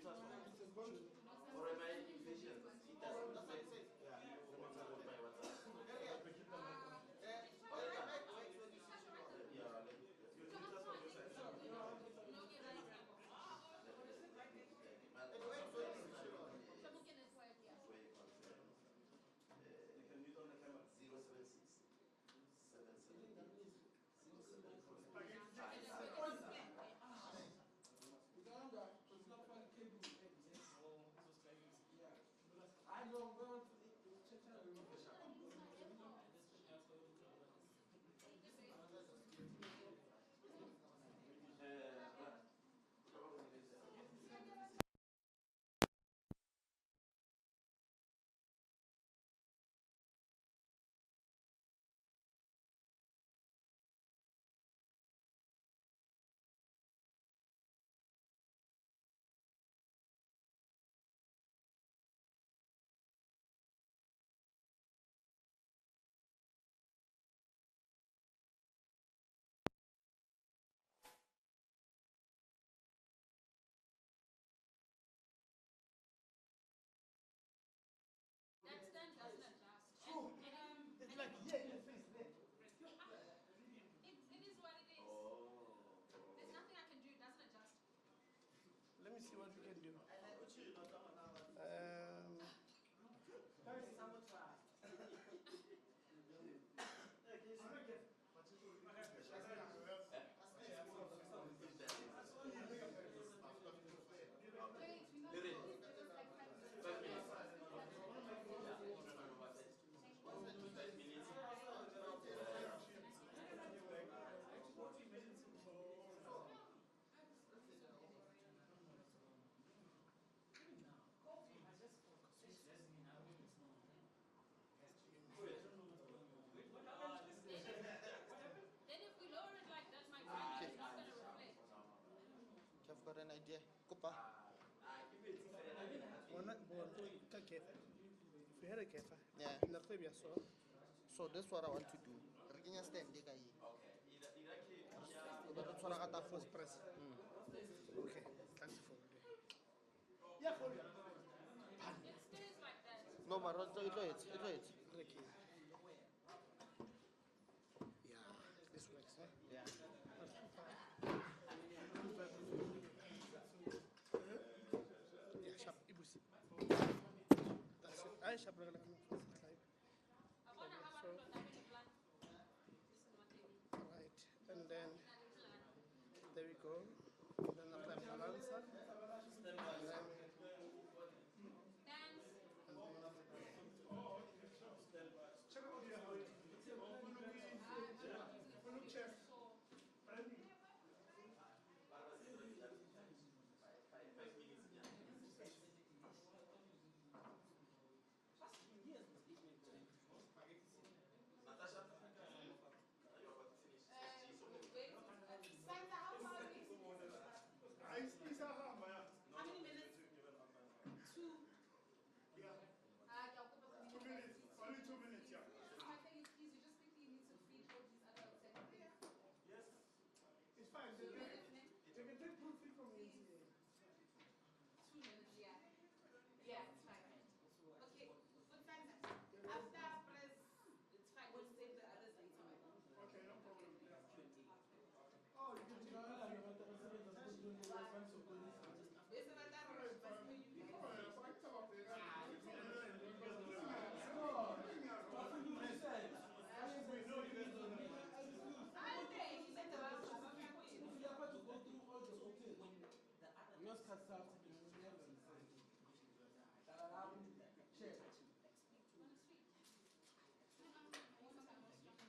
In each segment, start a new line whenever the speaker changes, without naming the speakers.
Or am I impatient? It doesn't make sense. Yeah.
Let me see what we can do.
I've got an idea. Kupa.
If we had a kefa,
Yeah. So that's what I want to do. Regina stand the guy. That's what I got that first press.
okay, thanks for it.
No, but it's it.
Okay. Yeah, this works, huh?
Yeah.
Yeah, sharp. Ibusi. That's it. I sharp. So, right, and then there we go. Then after balance, and then
How many minutes? 2. Yeah. 2 minutes. Only 2 minutes, yeah. My thing is, please, you just quickly need to feed all these other secretaries. Yes. It's fine. 2 minutes, man. You can take full feed from me. 2 minutes, yeah. Yeah, it's fine. Okay, what time is it? After press, it's fine. We'll save the others later. Okay, no problem. Oh, you can do that. Yours cuts out. Share.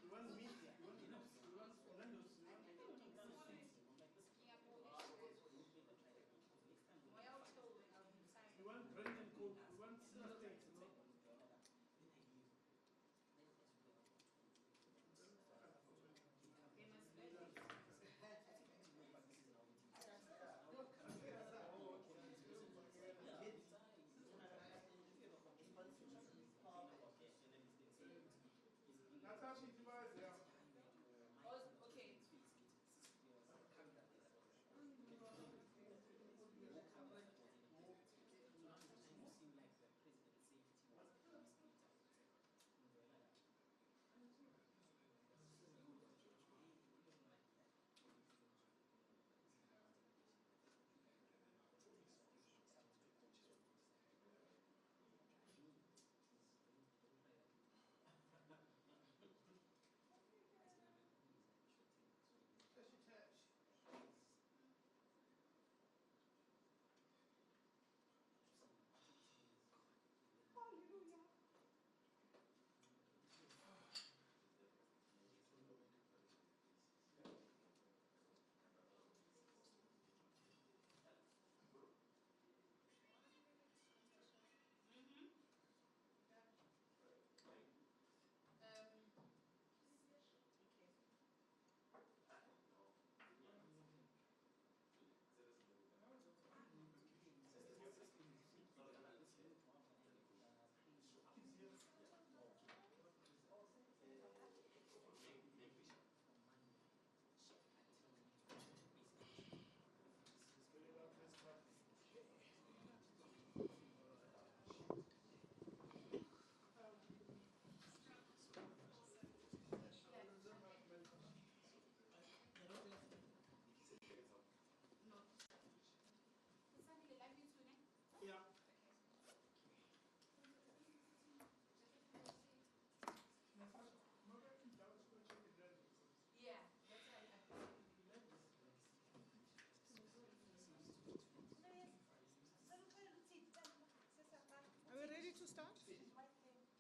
You want meat? You want noodles? You want bread and coke? You want steaks?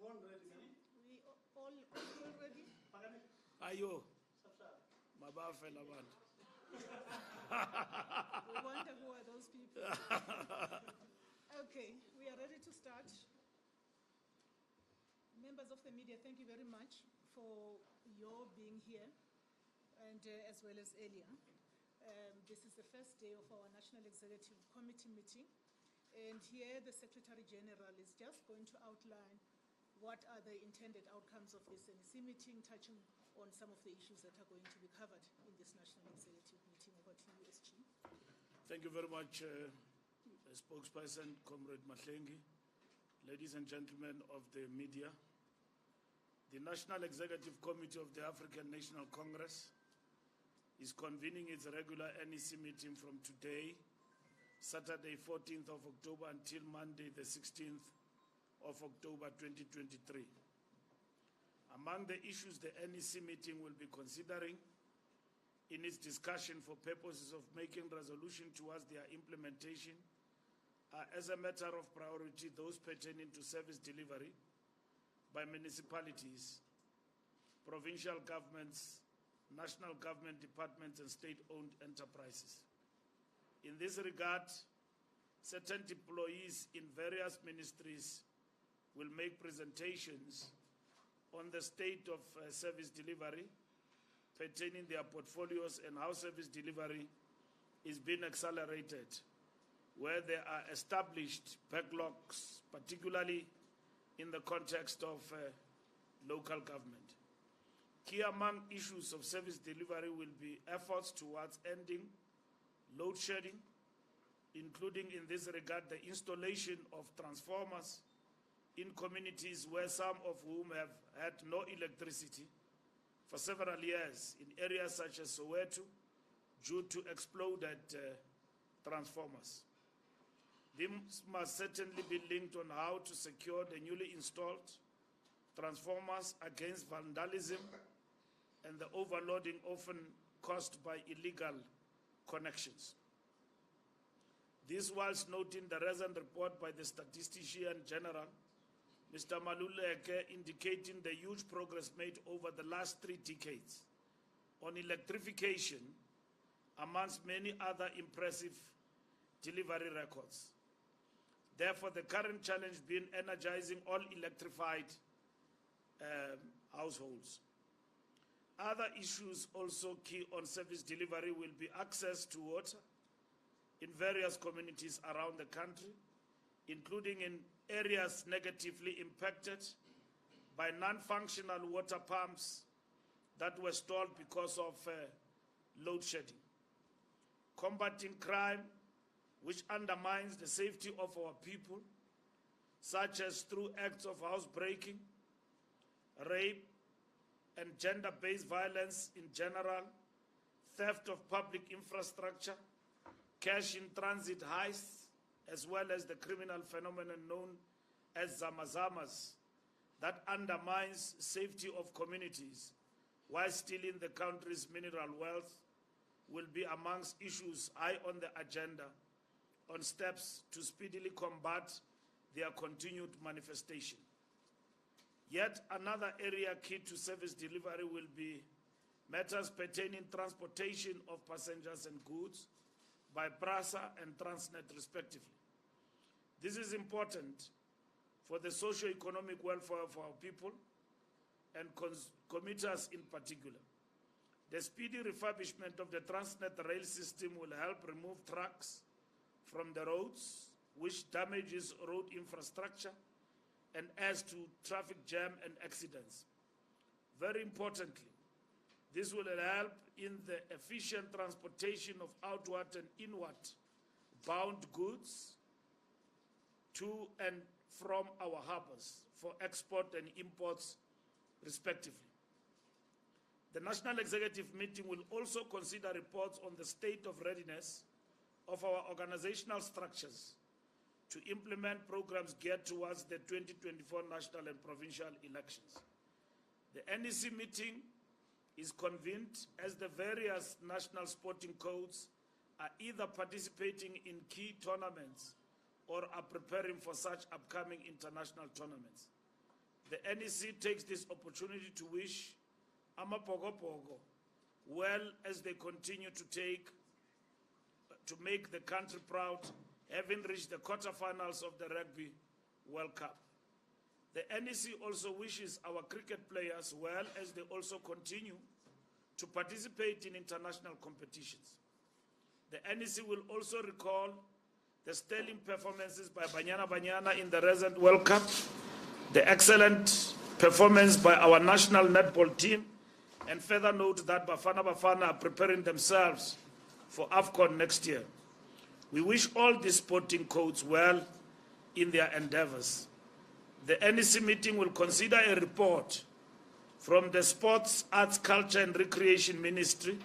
We all ready?
Ayo, mabafela bantu.
We wonder who are those people. Okay, we are ready to start. Members of the media, thank you very much for your being here, and as well as earlier. This is the first day of our National Executive Committee meeting, and here the Secretary General is just going to outline what are the intended outcomes of this NEC meeting, touching on some of the issues that are going to be covered in this National Executive meeting. Over to you, SG.
Thank you very much, spokesperson, Comrade Mahlengi, ladies and gentlemen of the media. The National Executive Committee of the African National Congress is convening its regular NEC meeting from today, Saturday, 14th of October, until Monday, the 16th of October 2023. Among the issues the NEC meeting will be considering in its discussion for purposes of making resolution towards their implementation are, as a matter of priority, those pertaining to service delivery by municipalities, provincial governments, national government departments, and state-owned enterprises. In this regard, certain employees in various ministries will make presentations on the state of service delivery pertaining their portfolios and how service delivery is being accelerated, where there are established backlogs, particularly in the context of local government. Key among issues of service delivery will be efforts towards ending load shedding, including in this regard the installation of transformers in communities where some of whom have had no electricity for several years in areas such as Soweto due to exploded transformers. This must certainly be linked on how to secure the newly installed transformers against vandalism and the overloading often caused by illegal connections. This whilst noting the recent report by the Statistician General, Mr. Mbalula, indicating the huge progress made over the last 3 decades on electrification, amongst many other impressive delivery records. Therefore, the current challenge being energizing all electrified households. Other issues also key on service delivery will be access to water in various communities around the country, including in areas negatively impacted by non-functional water pumps that were stalled because of load shedding. Combating crime, which undermines the safety of our people, such as through acts of housebreaking, rape, and gender-based violence in general, theft of public infrastructure, cash-in-transit heists, as well as the criminal phenomenon known as zamazamas that undermines safety of communities while stealing the country's mineral wealth, will be amongst issues high on the agenda on steps to speedily combat their continued manifestation. Yet another area key to service delivery will be matters pertaining transportation of passengers and goods by PRASA and Transnet respectively. This is important for the socio-economic welfare of our people and commuters in particular. The speedy refurbishment of the Transnet rail system will help remove trucks from the roads, which damages road infrastructure and adds to traffic jam and accidents. Very importantly, this will help in the efficient transportation of outward and inward bound goods to and from our harbors for export and imports respectively. The National Executive Meeting will also consider reports on the state of readiness of our organizational structures to implement programs geared towards the 2024 national and provincial elections. The NEC meeting is convened as the various national sporting codes are either participating in key tournaments or are preparing for such upcoming international tournaments. The NEC takes this opportunity to wish Amapogopogo well as they continue to make the country proud, having reached the quarterfinals of the Rugby World Cup. The NEC also wishes our cricket players well as they also continue to participate in international competitions. The NEC will also recall the sterling performances by Banyana Banyana in the recent World Cup, the excellent performance by our national netball team, and further note that Bafana Bafana are preparing themselves for AFCON next year. We wish all the sporting codes well in their endeavors. The NEC meeting will consider a report from the Sports, Arts, Culture and Recreation Ministry,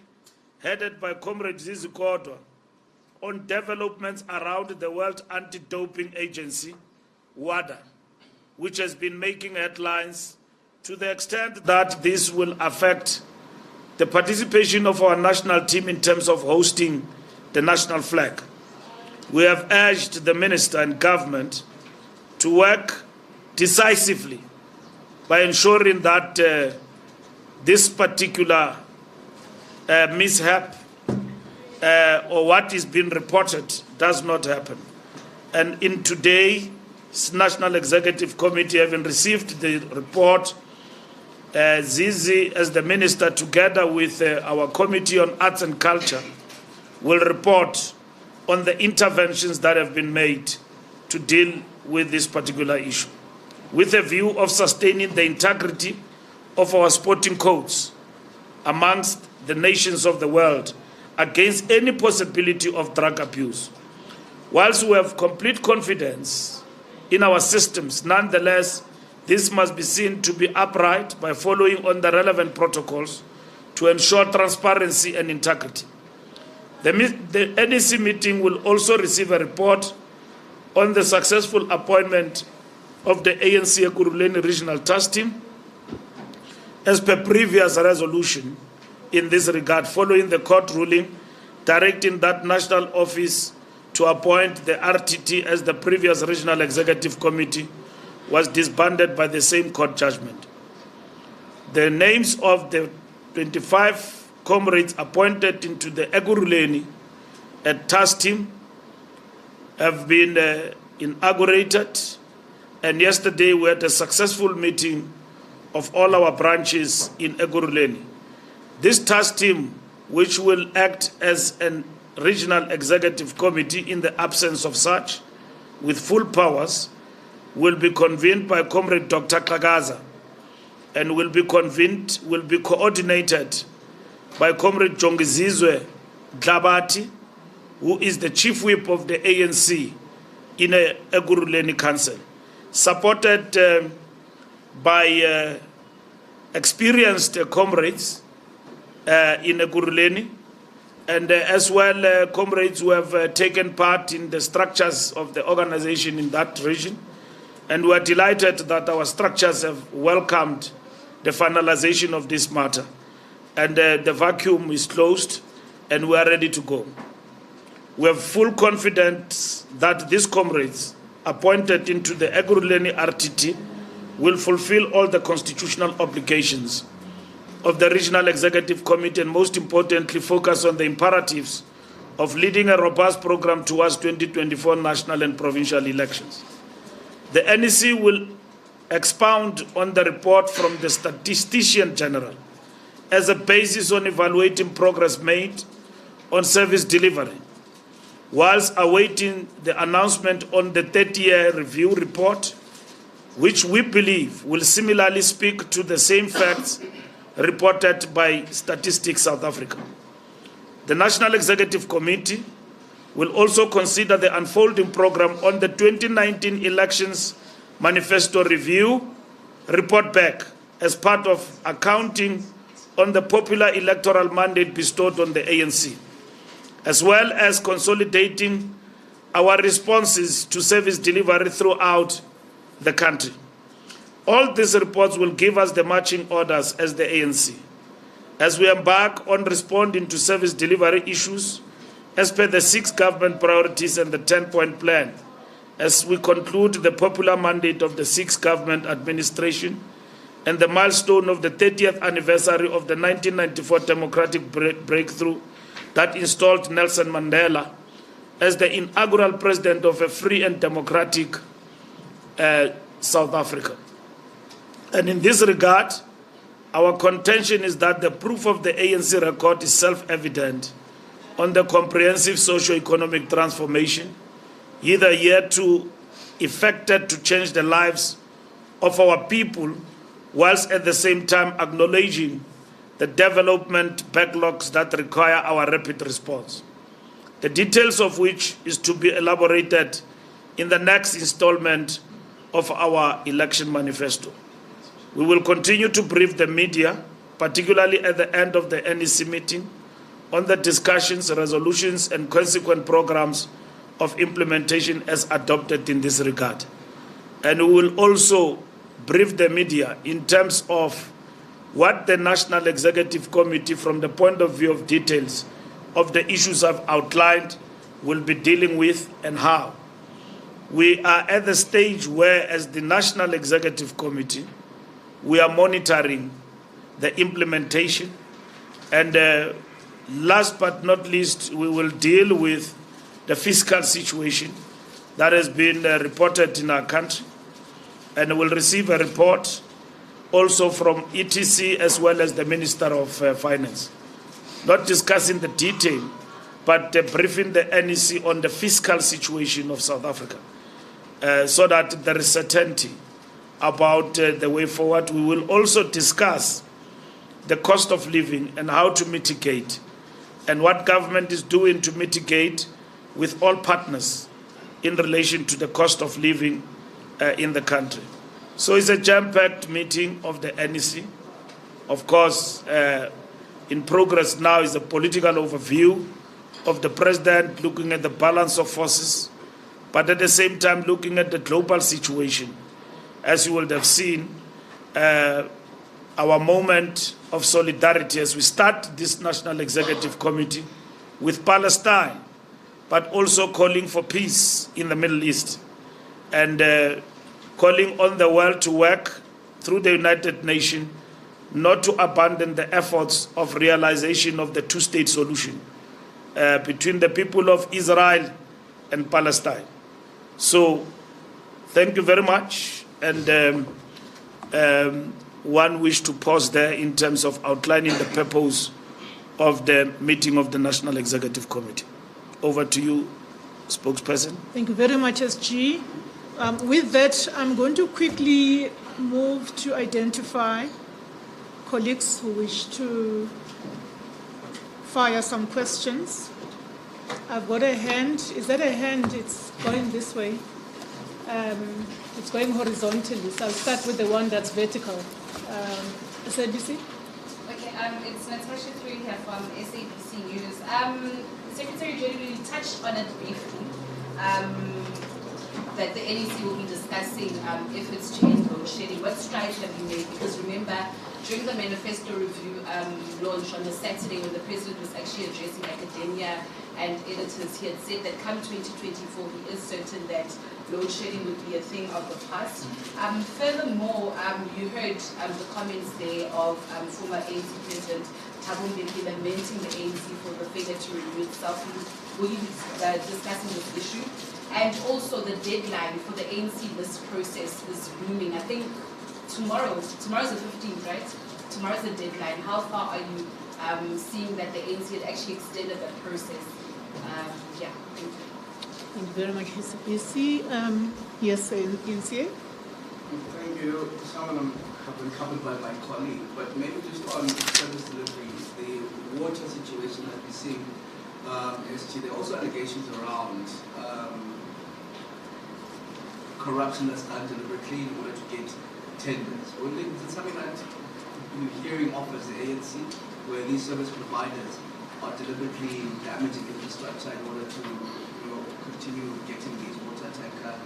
headed by Comrade Zizi Kodwa, on developments around the World Anti-Doping Agency, WADA, which has been making headlines to the extent that this will affect the participation of our national team in terms of hosting the national flag. We have urged the Minister and government to work decisively by ensuring that this particular mishap or what is being reported does not happen. And in today's National Executive Committee, having received the report, Zizi, as the Minister, together with our Committee on Arts and Culture, will report on the interventions that have been made to deal with this particular issue, with a view of sustaining the integrity of our sporting codes amongst the nations of the world against any possibility of drug abuse. Whilst we have complete confidence in our systems, nonetheless, this must be seen to be upright by following on the relevant protocols to ensure transparency and integrity. The NEC meeting will also receive a report on the successful appointment of the ANC Ekurhuleni Regional Task Team as per previous resolution in this regard, following the court ruling directing that national office to appoint the RTT as the previous Regional Executive Committee was disbanded by the same court judgment. The names of the 25 comrades appointed into the Ekurhuleni task team have been inaugurated, and yesterday we had a successful meeting of all our branches in Ekurhuleni. This task team, which will act as a regional executive committee in the absence of such, with full powers, will be convened by Comrade Dr. Kagaza and will be coordinated by Comrade Jongizizwe Dlabati, who is the chief whip of the ANC in a Ekurhuleni Council, supported by experienced comrades in Ekurhuleni, and as well comrades who have taken part in the structures of the organization in that region. And we are delighted that our structures have welcomed the finalization of this matter. And the vacuum is closed and we are ready to go. We have full confidence that these comrades appointed into the Ekurhuleni RTT will fulfill all the constitutional obligations of the Regional Executive Committee and most importantly focus on the imperatives of leading a robust program towards 2024 national and provincial elections. The NEC will expound on the report from the Statistician General as a basis on evaluating progress made on service delivery, whilst awaiting the announcement on the 30-year review report, which we believe will similarly speak to the same facts reported by Statistics South Africa. The National Executive Committee will also consider the unfolding program on the 2019 elections manifesto review report back as part of accounting on the popular electoral mandate bestowed on the ANC, as well as consolidating our responses to service delivery throughout the country. All these reports will give us the marching orders as the ANC, as we embark on responding to service delivery issues as per the 6 government priorities and the 10-point plan, as we conclude the popular mandate of the sixth government administration and the milestone of the 30th anniversary of the 1994 democratic breakthrough that installed Nelson Mandela as the inaugural president of a free and democratic South Africa. And in this regard, our contention is that the proof of the ANC record is self-evident on the comprehensive socio-economic transformation either yet to effected to change the lives of our people, whilst at the same time acknowledging the development backlogs that require our rapid response, the details of which is to be elaborated in the next installment of our election manifesto. We will continue to brief the media, particularly at the end of the NEC meeting, on the discussions, resolutions, and consequent programs of implementation as adopted in this regard. And we will also brief the media in terms of what the National Executive Committee, from the point of view of details of the issues I've outlined, will be dealing with and how. We are at the stage where, as the National Executive Committee, we are monitoring the implementation. And last but not least, we will deal with the fiscal situation that has been reported in our country. And we'll receive a report also from ETC as well as the Minister of Finance. Not discussing the detail, but briefing the NEC on the fiscal situation of South Africa, so that there is certainty about the way forward. We will also discuss the cost of living and how to mitigate, and what government is doing to mitigate with all partners in relation to the cost of living in the country. So it's a jam-packed meeting of the NEC. Of course, in progress now is a political overview of the president, looking at the balance of forces, but at the same time looking at the global situation. As you will have seen, our moment of solidarity as we start this National Executive Committee with Palestine, but also calling for peace in the Middle East, and calling on the world to work through the United Nations not to abandon the efforts of realization of the two-state solution between the people of Israel and Palestine. So, thank you very much. And one wish to pause there in terms of outlining the purpose of the meeting of the National Executive Committee. Over to you, spokesperson.
Thank you very much, SG. With that, I'm going to quickly move to identify colleagues who wish to fire some questions. I've got a hand. Is that a hand? It's going this way. It's going horizontally. So I'll start with the one that's vertical. SABC?
Okay, it's Natasha Three here from SABC News. Secretary General, you touched on it briefly, that the NEC will be discussing efforts to end load shedding. What strides have you made? Because remember, during the manifesto review launch on the Saturday, when the President was actually addressing academia and editors, he had said that come 2024, he is certain that load shedding would be a thing of the past. Furthermore, you heard the comments there of former ANC President Thabo Mbeki lamenting the ANC for the failure to renew itself. Will you be discussing this issue? And also the deadline for the ANC list process is looming. I think tomorrow's the 15th, right? Tomorrow's the deadline. How far are you seeing that the ANC had actually extended that process? Yeah, thank you.
Thank you very much, SABC. Yes, NCA?
Thank you. Some of them have been covered by my colleague, but maybe just on service deliveries, the water situation that we're seeing, SG, there are also allegations around corruption that's done deliberately in order to get tenders. Is it something that you're hearing of as the ANC, where these service providers are deliberately damaging infrastructure in order to continue getting these water tankers?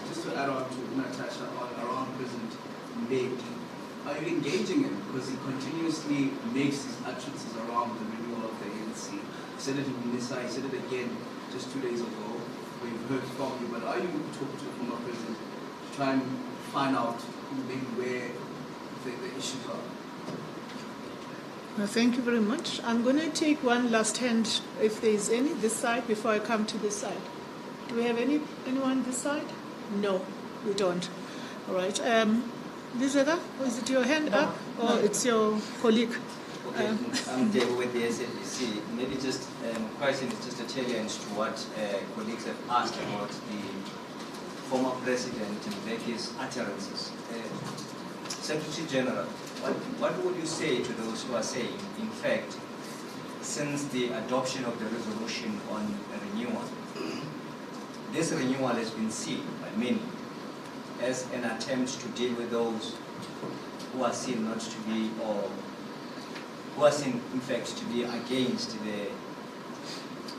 Just to add on to Natasha around President Mbeki, are you engaging him? Because he continuously makes these utterances around the renewal of the ANC. He said it in Unisa, he said it again just 2 days ago. we've heard from you, but are you talking to the former president to try and find out maybe where the issues are?
Thank you very much. I'm going to take one last hand, if there is any, this side, before I come to this side. Do we have anyone this side? No, we don't. All right. Lizetta, is it your hand up or it's your colleague?
Okay, I'm Dave with the SABC. Maybe just question is just a challenge to what colleagues have asked about the former president Mbeki's utterances. Secretary General, what would you say to those who are saying, in fact, since the adoption of the resolution on renewal, this renewal has been seen by many as an attempt to deal with those who are seen not to be, or who are seen, in fact, to be against the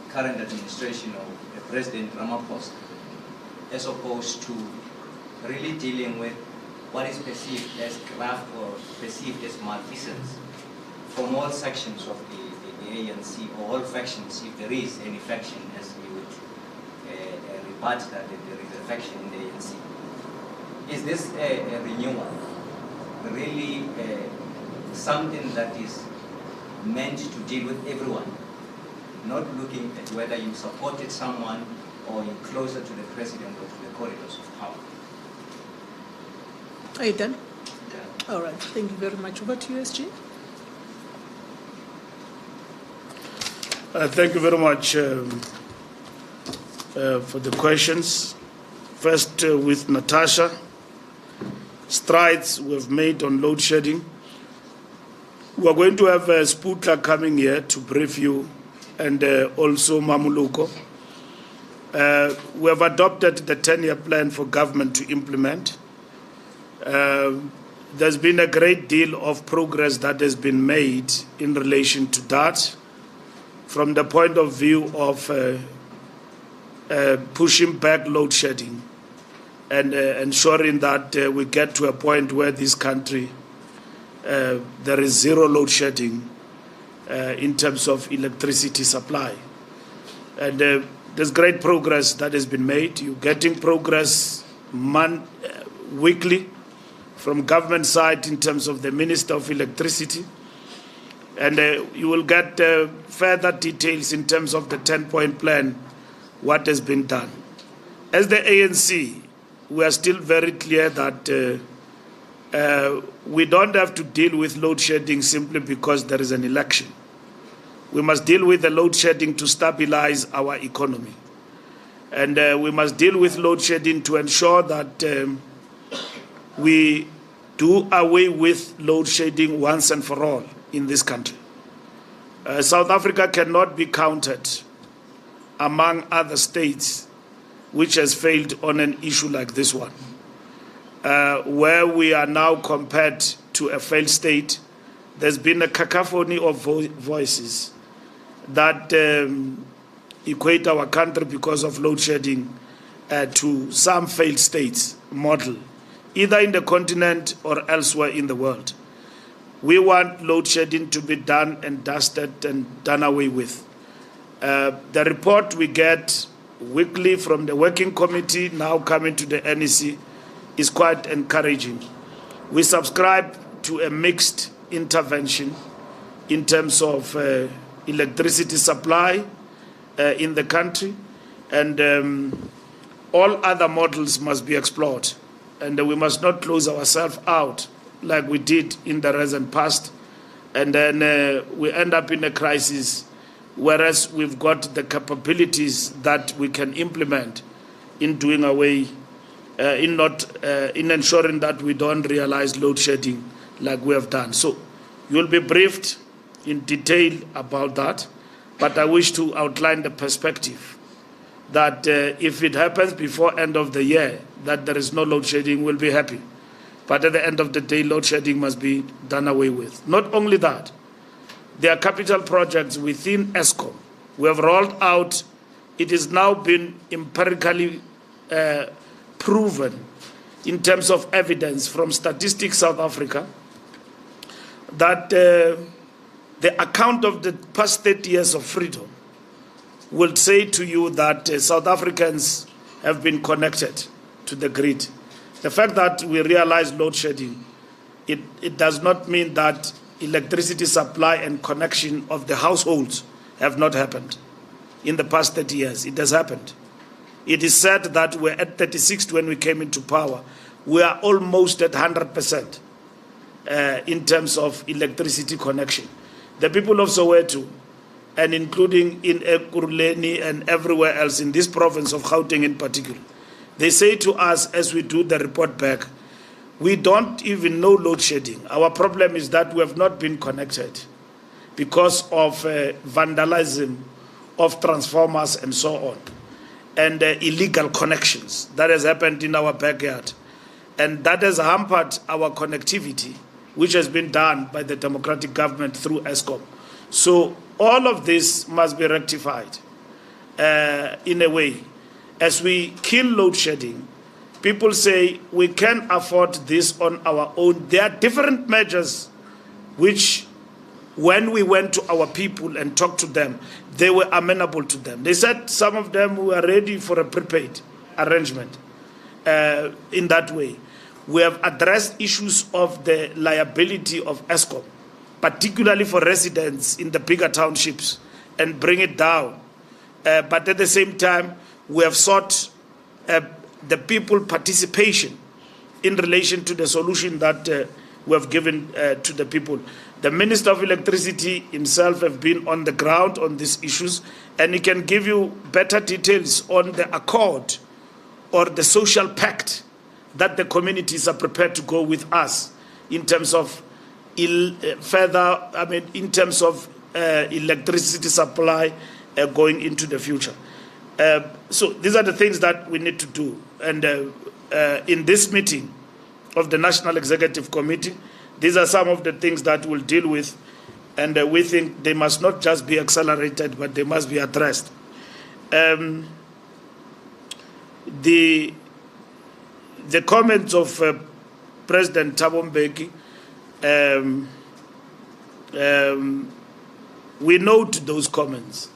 current administration of the President Ramaphosa, as opposed to really dealing with what is perceived as graft or perceived as malfeasance from all sections of the ANC, or all factions, if there is any faction, as we would rebut that there is a faction in the ANC. Is this a renewal really something that is meant to deal with everyone, not looking at whether you supported someone or you're closer to the president or to the corridors of power?
Are you done?
Yeah.
All right. Thank you very much. Over to you, SG.
Thank you very much for the questions. First, with Natasha, strides we've made on load shedding. We're going to have Sputla coming here to brief you, and also Mamuluko. We have adopted the 10-year plan for government to implement. There's been a great deal of progress that has been made in relation to that, from the point of view of pushing back load shedding and ensuring that we get to a point where this country, there is zero load shedding in terms of electricity supply. And there's great progress that has been made. You're getting progress weekly from government side in terms of the Minister of Electricity. And you will get further details in terms of the 10-point plan, what has been done. As the ANC, we are still very clear that we don't have to deal with load shedding simply because there is an election. We must deal with the load shedding to stabilize our economy. And we must deal with load shedding to ensure that we do away with load shedding once and for all in this country. South Africa cannot be counted among other states which has failed on an issue like this one, where we are now compared to a failed state. There's been a cacophony of voices that equate our country because of load shedding to some failed states model, either in the continent or elsewhere in the world. We want load shedding to be done and dusted and done away with. The report we get weekly from the working committee, now coming to the NEC, is quite encouraging. We subscribe to a mixed intervention in terms of electricity supply in the country, and all other models must be explored. And we must not close ourselves out like we did in the recent past, and then we end up in a crisis, whereas we've got the capabilities that we can implement in doing away, in ensuring that we don't realize load shedding like we have done. So you'll be briefed in detail about that, but I wish to outline the perspective that if it happens before end of the year that there is no load shedding, we'll be happy. But at the end of the day, load shedding must be done away with. Not only that, there are capital projects within ESCOM. We have rolled out, it has now been empirically proven in terms of evidence from Statistics South Africa that the account of the past 30 years of freedom will say to you that South Africans have been connected to the grid. The fact that we realize load shedding, it does not mean that electricity supply and connection of the households have not happened. In the past 30 years, it has happened. It is said that we're at 36 when we came into power. We are almost at 100% in terms of electricity connection. The people of Soweto, and including in Ekurhuleni and everywhere else in this province of Gauteng in particular, they say to us as we do the report back, we don't even know load shedding. Our problem is that we have not been connected because of vandalism of transformers and so on, and illegal connections that has happened in our backyard. And that has hampered our connectivity, which has been done by the democratic government through ESCOM. So all of this must be rectified in a way. As we kill load shedding, people say we can afford this on our own. There are different measures which, when we went to our people and talked to them, they were amenable to them. They said some of them were ready for a prepaid arrangement in that way. We have addressed issues of the liability of ESCOM, particularly for residents in the bigger townships, and bring it down. But at the same time, we have sought the people participation in relation to the solution that we have given to the people. The Minister of Electricity himself have been on the ground on these issues, and he can give you better details on the accord or the social pact that the communities are prepared to go with us in terms of in terms of electricity supply going into the future. So these are the things that we need to do. And in this meeting of the National Executive Committee, these are some of the things that we'll deal with, and we think they must not just be accelerated, but they must be addressed. The comments of President Thabo Mbeki, we note those comments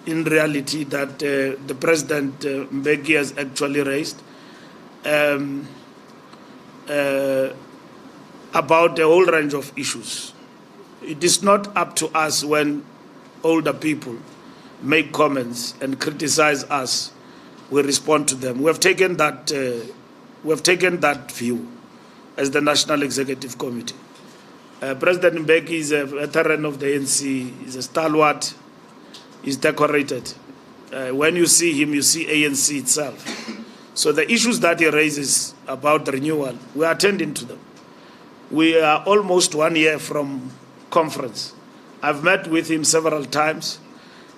in reality that the President Mbeki has actually raised about a whole range of issues. It is not up to us when older people make comments and criticize us, we respond to them. We have taken that view as the National Executive Committee. President Mbeki is a veteran of the ANC, he's a stalwart, he's decorated. When you see him, you see ANC itself. So the issues that he raises about renewal, we are attending to them. We are almost 1 year from conference. I've met with him several times,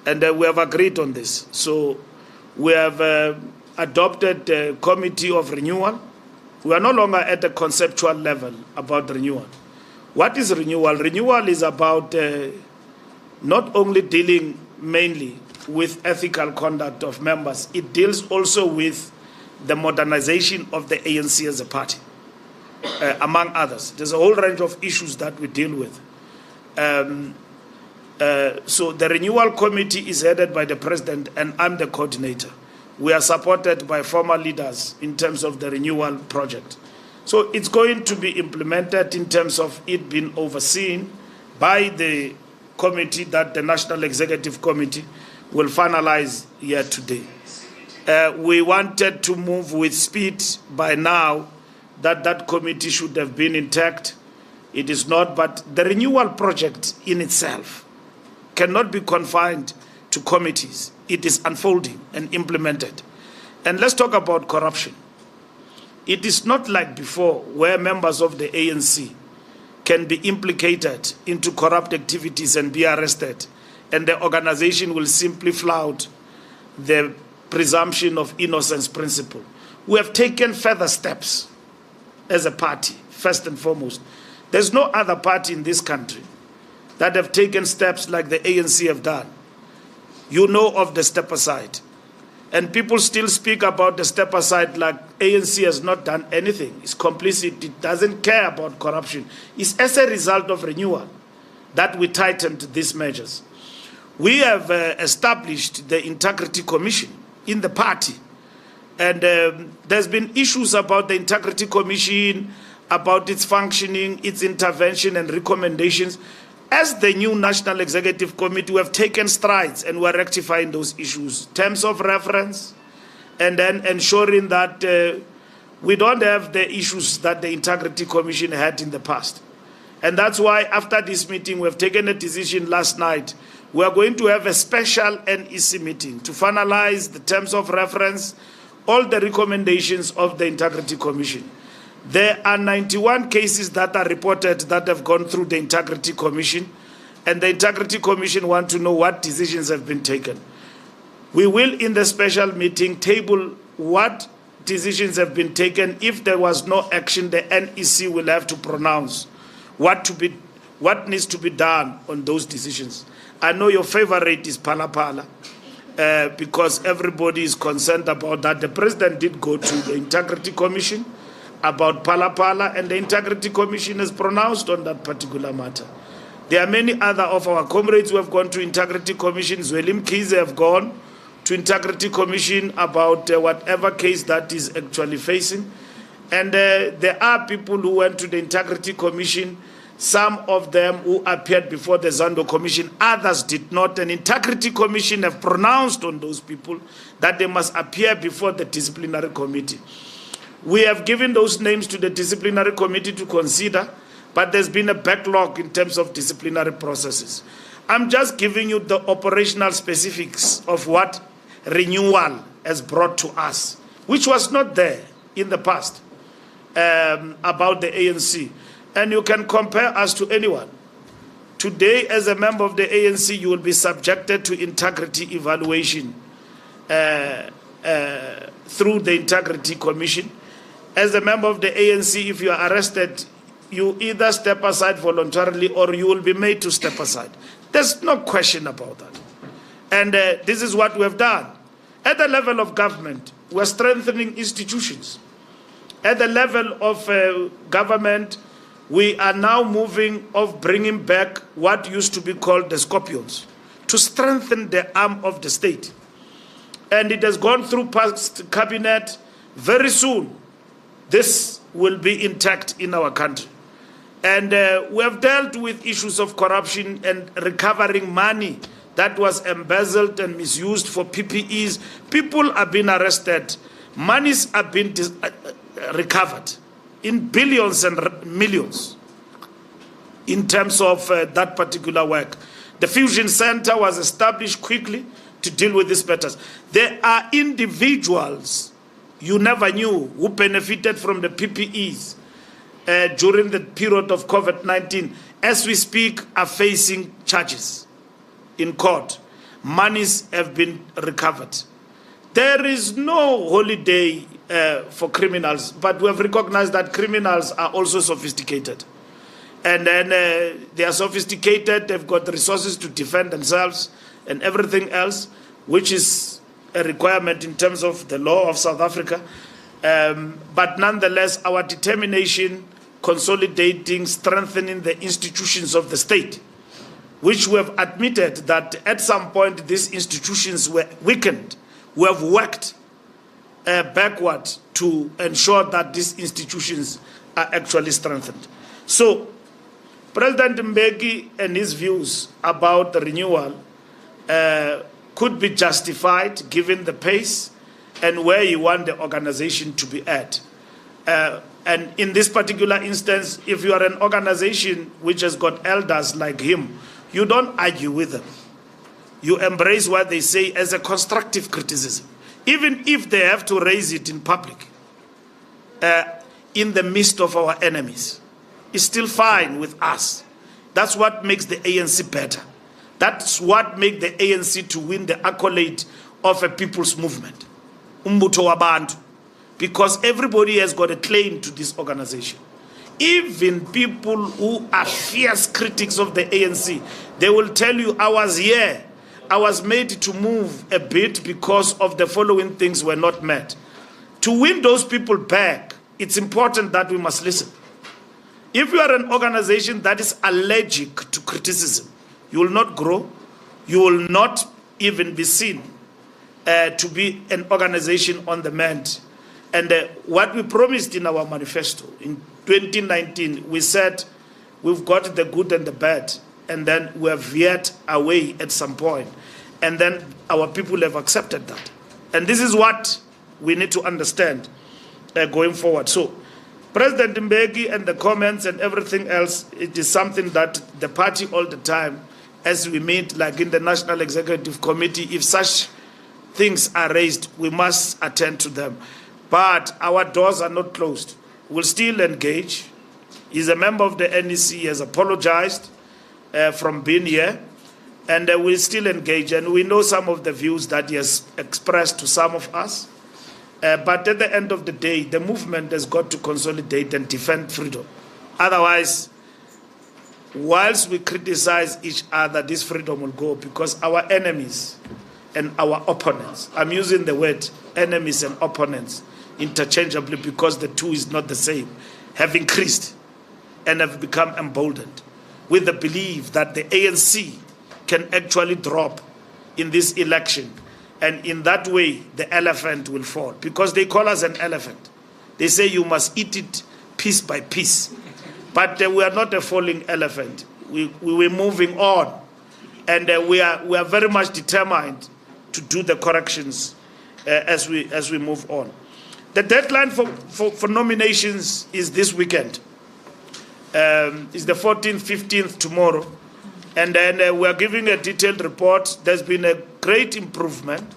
and we have agreed on this. So we have adopted a committee of renewal. We are no longer at a conceptual level about renewal. What is renewal? Renewal is about not only dealing mainly with ethical conduct of members, it deals also with the modernization of the ANC as a party, among others. There's a whole range of issues that we deal with. So the renewal committee is headed by the president, and I'm the coordinator. We are supported by former leaders in terms of the renewal project. So it's going to be implemented in terms of it being overseen by the committee that the National Executive Committee will finalize here today. We wanted to move with speed by now, that committee should have been intact. It is not, but the renewal project in itself cannot be confined to committees. It is unfolding and implemented. And let's talk about corruption. It is not like before, where members of the ANC can be implicated into corrupt activities and be arrested, and the organization will simply flout the presumption of innocence principle. We have taken further steps as a party, first and foremost. There's no other party in this country that have taken steps like the ANC have done. You know of the step aside. And people still speak about the step aside like ANC has not done anything. It's complicit. It doesn't care about corruption. It's as a result of renewal that we tightened these measures. we have established the Integrity Commission in the party. And there's been issues about the Integrity Commission, about its functioning, its intervention and recommendations. As the new National Executive Committee, we have taken strides and we're rectifying those issues. Terms of reference, and then ensuring that we don't have the issues that the Integrity Commission had in the past. And that's why after this meeting, we have taken a decision last night. We are going to have a special NEC meeting to finalize the terms of reference, all the recommendations of the Integrity Commission. There are 91 cases that are reported that have gone through the Integrity Commission, and the Integrity Commission want to know what decisions have been taken. We will, in the special meeting, table what decisions have been taken. If there was no action, the NEC will have to pronounce what needs to be done on those decisions. I know your favorite is Phala Phala, because everybody is concerned about that. The President did go to the Integrity Commission about Phala Phala, and the Integrity Commission has pronounced on that particular matter. There are many other of our comrades who have gone to Integrity Commission. Zwelim Kize have gone to Integrity Commission about whatever case that is actually facing. And there are people who went to the Integrity Commission, some of them who appeared before the Zondo Commission, others did not. And Integrity Commission have pronounced on those people that they must appear before the Disciplinary Committee. We have given those names to the Disciplinary Committee to consider, but there's been a backlog in terms of disciplinary processes. I'm just giving you the operational specifics of what renewal has brought to us, which was not there in the past, about the ANC. And you can compare us to anyone. Today, as a member of the ANC, you will be subjected to integrity evaluation through the Integrity Commission. As a member of the ANC, if you are arrested, you either step aside voluntarily or you will be made to step aside. There's no question about that. And this is what we have done. At the level of government, we're strengthening institutions. At the level of government, we are now moving of bringing back what used to be called the scorpions to strengthen the arm of the state. And it has gone through past cabinet. Very soon, this will be intact in our country. And we have dealt with issues of corruption and recovering money that was embezzled and misused for PPEs. People have been arrested. Monies have been recovered in billions and millions in terms of that particular work. The Fusion Center was established quickly to deal with these matters. There are individuals you never knew who benefited from the PPEs during the period of COVID-19. As we speak, are facing charges in court. Monies have been recovered. There is no holiday for criminals, but we have recognized that criminals are also sophisticated. And then they are sophisticated, they've got the resources to defend themselves and everything else, which is a requirement in terms of the law of South Africa. But nonetheless, our determination, consolidating, strengthening the institutions of the state, which we have admitted that at some point these institutions were weakened. We have worked backward to ensure that these institutions are actually strengthened. So, President Mbeki and his views about the renewal could be justified given the pace and where you want the organization to be at. And in this particular instance, if you are an organization which has got elders like him, you don't argue with them. You embrace what they say as a constructive criticism, even if they have to raise it in public, in the midst of our enemies. It's still fine with us. That's what makes the ANC better. That's what makes the ANC to win the accolade of a people's movement. Umbuto wabantu. Because everybody has got a claim to this organization. Even people who are fierce critics of the ANC, they will tell you, I was here. I was made to move a bit because of the following things were not met. To win those people back, it's important that we must listen. If you are an organization that is allergic to criticism, you will not grow, you will not even be seen to be an organization on the mend. And what we promised in our manifesto in 2019, we said we've got the good and the bad, and then we have veered away at some point. And then our people have accepted that. And this is what we need to understand going forward. So, President Mbeki and the comments and everything else, it is something that the party all the time, as we meet, like in the National Executive Committee, if such things are raised, we must attend to them. But our doors are not closed. We'll still engage. He's a member of the NEC, he has apologized from being here, and we'll still engage. And we know some of the views that he has expressed to some of us. But at the end of the day, the movement has got to consolidate and defend freedom. Otherwise, whilst we criticize each other, this freedom will go, because our enemies and our opponents, I'm using the word enemies and opponents interchangeably because the two is not the same, have increased and have become emboldened with the belief that the ANC can actually drop in this election. And in that way, the elephant will fall, because they call us an elephant. They say you must eat it piece by piece. But we are not a falling elephant. We were moving on. And we are very much determined to do the corrections as we move on. The deadline for nominations is this weekend. It's the 14th, 15th tomorrow. And then we are giving a detailed report. There's been a great improvement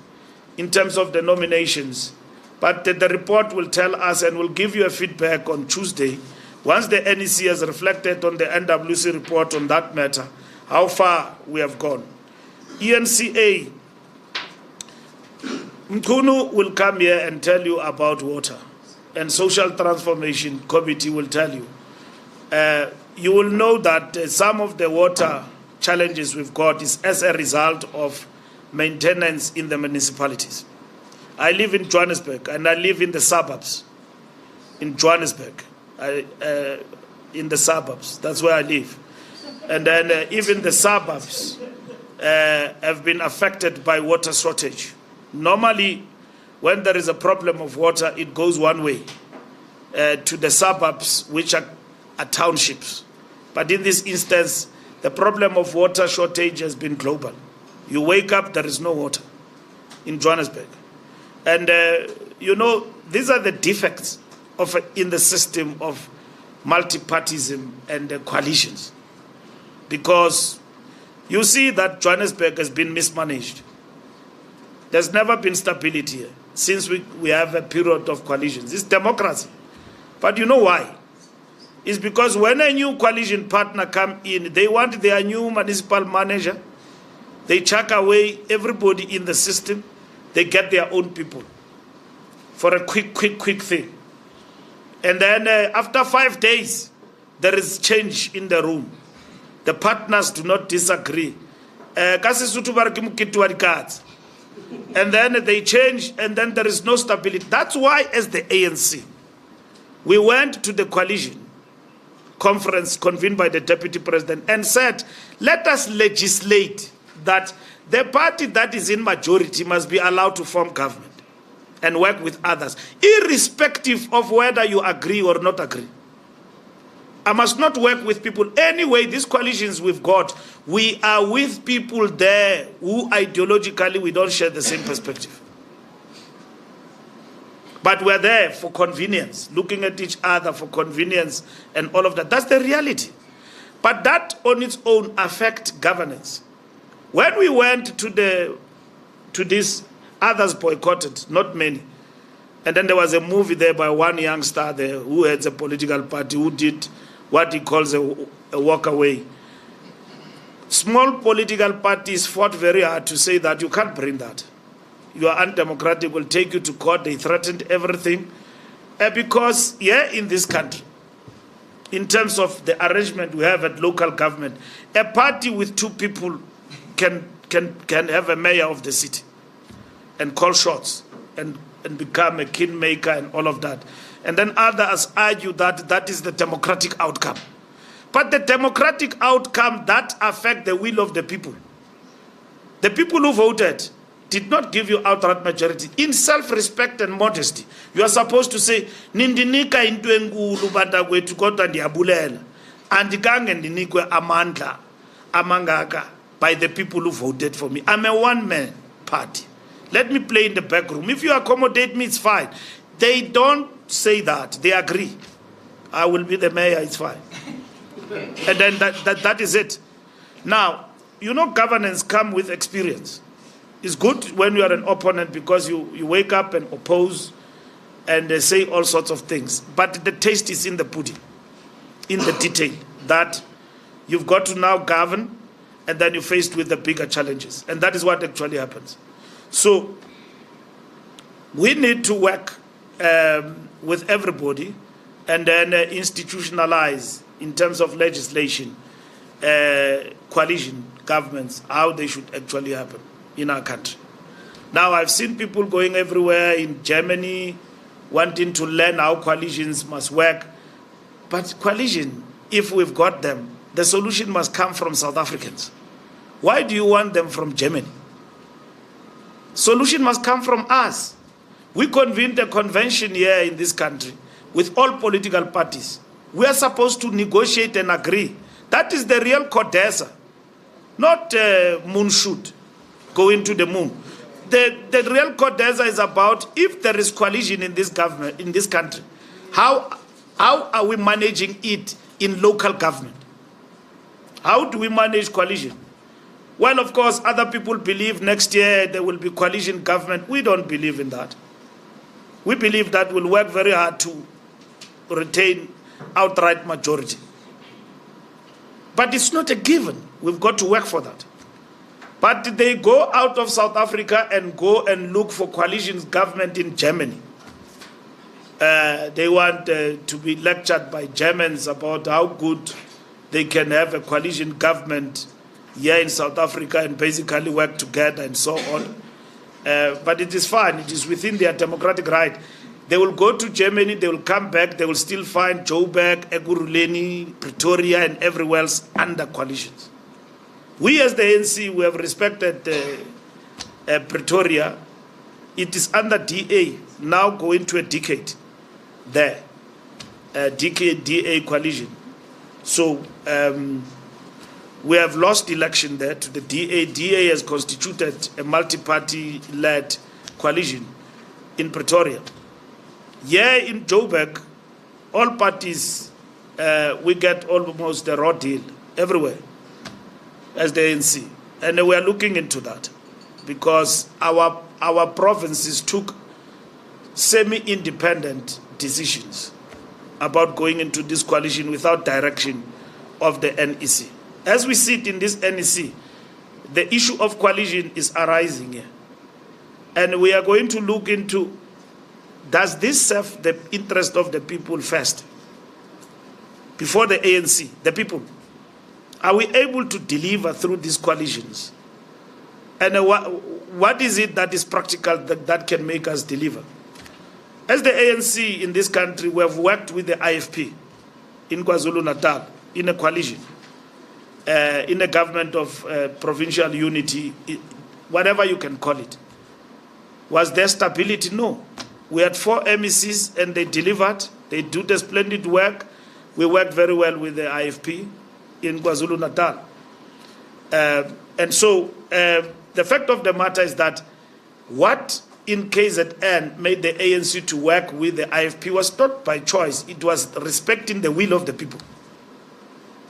in terms of the nominations. But the report will tell us, and we'll give you a feedback on Tuesday, once the NEC has reflected on the NWC report on that matter, how far we have gone. ENCA, Mkunu will come here and tell you about water, and Social Transformation Committee will tell you. You will know that some of the water challenges we've got is as a result of maintenance in the municipalities. I live in Johannesburg, and I live in the suburbs. In Johannesburg, in the suburbs, that's where I live. And then even the suburbs have been affected by water shortage. Normally, when there is a problem of water, it goes one way to the suburbs, which are townships. But in this instance, the problem of water shortage has been global. You wake up, there is no water in Johannesburg. And, you know, these are the defects in the system of multipartyism and coalitions. Because you see that Johannesburg has been mismanaged. There's never been stability here since we have a period of coalitions. It's democracy. But you know why? It's because when a new coalition partner come in, they want their new municipal manager. They chuck away everybody in the system. They get their own people for a quick thing. And then after 5 days, there is change in the room. The partners do not disagree. And then they change, and then there is no stability. That's why, as the ANC, we went to the coalition conference convened by the Deputy President and said, let us legislate that the party that is in majority must be allowed to form government and work with others, irrespective of whether you agree or not agree. I must not work with people. Anyway, these coalitions we've got, we are with people there who ideologically we don't share the same perspective. But we're there for convenience, looking at each other for convenience and all of that. That's the reality. But that on its own affects governance. When we went to this, others boycotted, not many. And then there was a movie there by one youngster there who heads a political party who did what he calls a walk away. Small political parties fought very hard to say that you can't bring that. You are undemocratic, will take you to court. They threatened everything. Because here in this country, in terms of the arrangement we have at local government, a party with 2 people can have a mayor of the city and call shots and become a kingmaker and all of that. And then others argue that that is the democratic outcome. But the democratic outcome that affects the will of the people. The people who voted did not give you outright majority. In self-respect and modesty, you are supposed to say, Nindinika into enkulu bantakwethu kodwa ndiyabulela. Andikange ndinikwe amandla amangaka by the people who voted for me. I'm a one-man party. Let me play in the back room. If you accommodate me, it's fine. They don't say that. They agree. I will be the mayor, it's fine. And then that is it. Now, you know, governance comes with experience. It's good when you are an opponent because you wake up and oppose and they say all sorts of things. But the taste is in the pudding, in the detail, that you've got to now govern and then you're faced with the bigger challenges. And that is what actually happens. So we need to work with everybody and then institutionalize in terms of legislation, coalition governments, how they should actually happen in our country. Now, I've seen people going everywhere in Germany, wanting to learn how coalitions must work. But coalition, if we've got them, the solution must come from South Africans. Why do you want them from Germany? Solution must come from us. We convened a convention here in this country with all political parties. We are supposed to negotiate and agree. That is the real Codesa, not moonshoot, going to the moon. The real Codesa is about if there is coalition in this government, in this country, how are we managing it in local government? How do we manage coalition? Well, of course, other people believe next year there will be coalition government. We don't believe in that. We believe that we'll work very hard to retain outright majority. But it's not a given. We've got to work for that. But they go out of South Africa and go and look for coalition government in Germany. They want to be lectured by Germans about how good they can have a coalition government here in South Africa and basically work together and so on. But it is fine. It is within their democratic right. They will go to Germany, they will come back, they will still find Joburg, Ekurhuleni, Pretoria, and everywhere else under coalitions. We as the ANC, we have respected Pretoria. It is under DA, now going to a decade there, DA coalition. So we have lost election there to the DA. DA has constituted a multi-party-led coalition in Pretoria. Here in Joburg, all parties, we get almost a raw deal everywhere as the ANC. And we are looking into that because our provinces took semi-independent decisions about going into this coalition without direction of the NEC. As we sit in this NEC, the issue of coalition is arising here. And we are going to look into, does this serve the interest of the people first? Before the ANC, the people. Are we able to deliver through these coalitions? And what is it that is practical that can make us deliver? As the ANC in this country, we have worked with the IFP in KwaZulu-Natal in a coalition, in a government of provincial unity, whatever you can call it. Was there stability? No. We had 4 MECs and they delivered. They do the splendid work. We worked very well with the IFP in KwaZulu-Natal. And so the fact of the matter is that what in KZN made the ANC to work with the IFP was not by choice. It was respecting the will of the people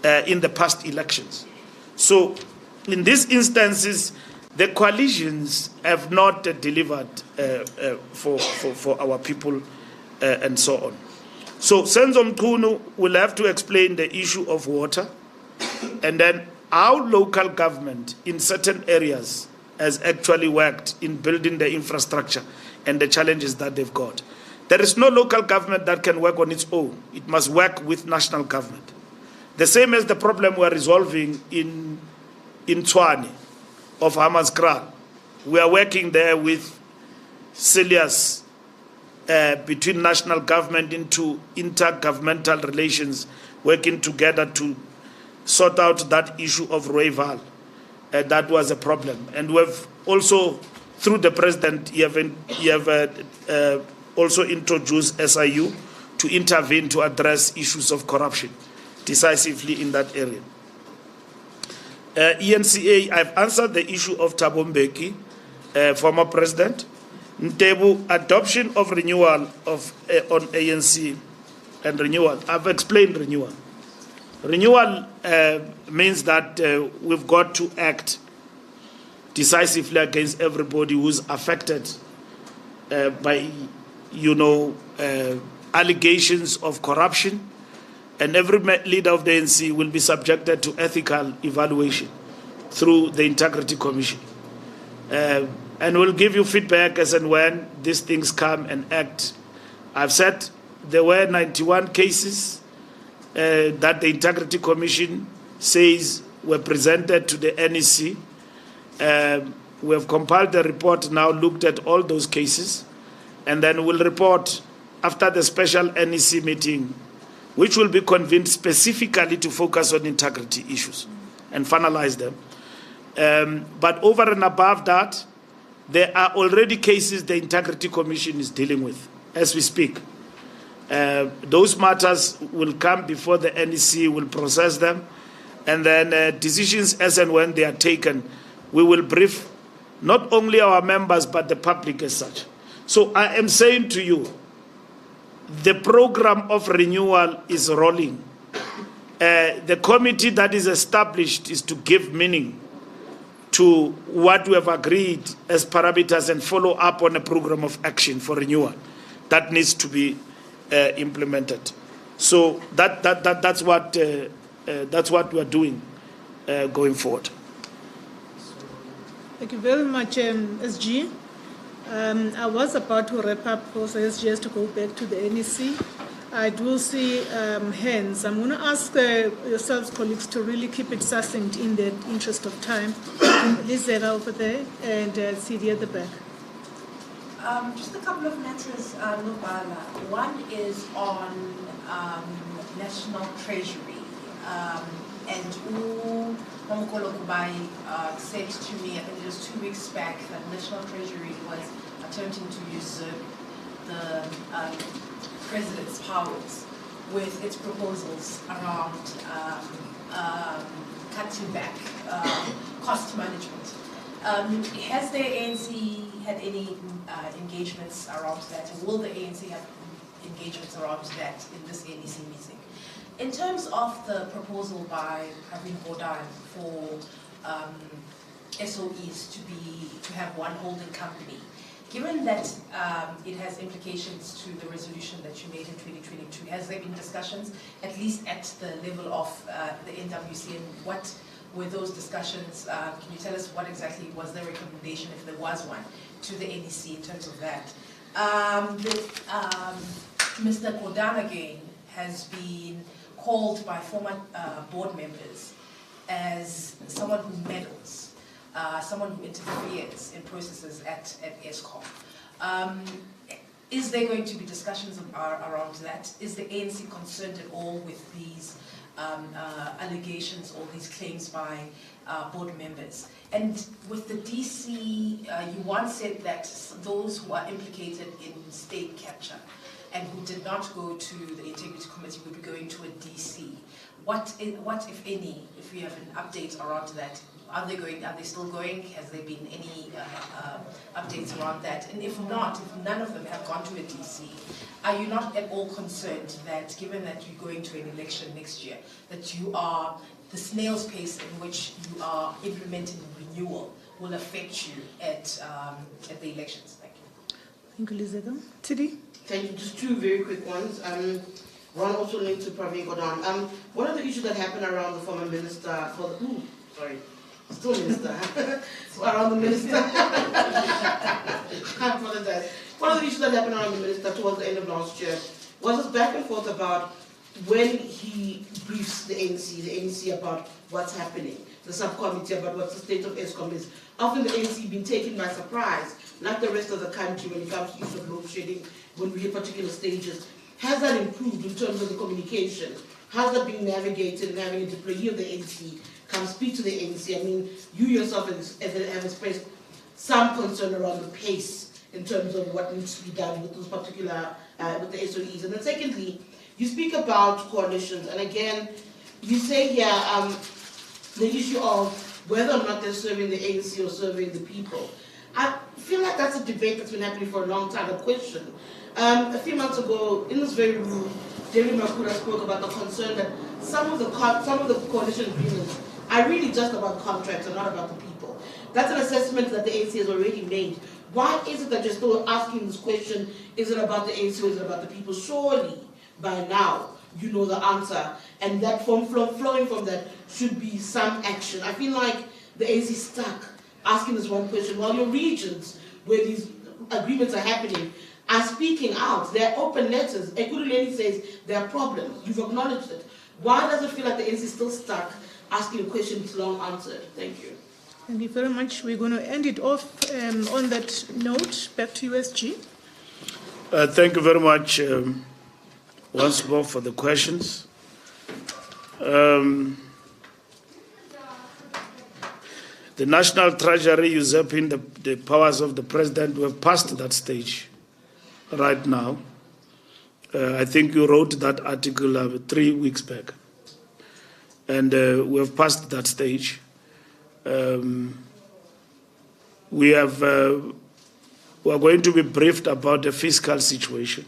in the past elections. So in these instances, the coalitions have not delivered for our people and so on. So Senzo Mchunu will have to explain the issue of water and then how local government in certain areas has actually worked in building the infrastructure and the challenges that they've got. There is no local government that can work on its own. It must work with national government. The same as the problem we're resolving in Tshwane of Hammanskraal. We are working there with serious between national government into intergovernmental relations, working together to sort out that issue of Rooival. that was a problem. And we've also, through the president, you have also introduced SIU to intervene to address issues of corruption decisively in that area. ENCA, I've answered the issue of Thabo Mbeki, former president. Ntebu, adoption of renewal of on ANC and renewal. I've explained renewal. Renewal means that we've got to act decisively against everybody who's affected by, allegations of corruption, and every leader of the ANC will be subjected to ethical evaluation through the Integrity Commission. And we'll give you feedback as and when these things come and act. I've said there were 91 cases that the Integrity Commission says were presented to the NEC. We have compiled the report now, looked at all those cases, and then we'll report after the special NEC meeting, which will be convened specifically to focus on integrity issues and finalize them. But over and above that, there are already cases the Integrity Commission is dealing with as we speak. Those matters will come before the NEC, will process them, and then decisions as and when they are taken, we will brief not only our members but the public as such. So I am saying to you, the program of renewal is rolling. The committee that is established is to give meaning to what we have agreed as parameters and follow up on a program of action for renewal that needs to be implemented. So that's what we are doing going forward.
Thank you very much, SG. I was about to wrap up for SG to go back to the NEC. I do see hands. I'm going to ask yourselves, colleagues, to really keep it succinct in the interest of time. Lizera over there and Cde at the back.
Just a couple of matters, Mbalula. One is on National Treasury. And Mamukolo Kubai said to me, I think it was 2 weeks back, that National Treasury was attempting to usurp the president's powers with its proposals around cutting back cost management. Has the ANC had any engagements around that? And will the ANC have engagements around that in this NEC meeting? In terms of the proposal by Pravin Gordhan for SOEs to have one holding company, given that it has implications to the resolution that you made in 2022, has there been discussions, at least at the level of the NWC, and what were those discussions? Can you tell us what exactly was the recommendation, if there was one, to the NEC in terms of that? Mr. Gordhan again has been called by former board members as someone who meddles, someone who interferes in processes at ESCOM. Is there going to be discussions around that? Is the ANC concerned at all with these allegations or these claims by board members? And with the DC, you once said that those who are implicated in state capture and who did not go to the Integrity Committee would be going to a DC. What, if any, if you have an update around that? Are they going? Are they still going? Has there been any updates around that? And if not, if none of them have gone to a DC, are you not at all concerned that, given that you're going to an election next year, that you are the snail's pace in which you are implementing renewal will affect you at the elections? Thank you.
Thank you, Lizetta. Cde?
Thank you. Just 2 very quick ones. One also linked to Pravin Gordhan. One of the issues that happened around the former minister for the still minister around the minister. I apologize. One of the issues that happened around the minister towards the end of last year was this back and forth about when he briefs the ANC about what's happening, the subcommittee about what the state of ESCOM is. Often the ANC been taken by surprise, like the rest of the country when it comes to use of load shedding, when we hit particular stages. Has that improved in terms of the communication? How's that being navigated and having a deployee of the ANC speak to the ANC. I mean, you yourself have expressed some concern around the pace in terms of what needs to be done with those particular, with the SOEs. And then secondly, you speak about coalitions, and again, you say here the issue of whether or not they're serving the ANC or serving the people. I feel like that's a debate that's been happening for a long time, a question. A few months ago, in this very room, David Makura spoke about the concern that some of the coalition agreements are really just about contracts and not about the people. That's an assessment that the ANC has already made. Why is it that you're still asking this question? Is it about the ANC or is it about the people? Surely, by now, you know the answer. And that flowing from that should be some action. I feel like the ANC is stuck asking this one question, while your regions, where these agreements are happening, are speaking out. There are open letters. Ekuruleni says there are problems. You've acknowledged it. Why does it feel like the ANC is still stuck asking a question that's long answered? Thank you.
Thank you very much. We're going to end it off on that note. Back to you, SG.
Thank you very much once more for the questions. The National Treasury usurping the powers of the President, we have passed that stage right now. I think you wrote that article 3 weeks back. And we have passed that stage. We are going to be briefed about the fiscal situation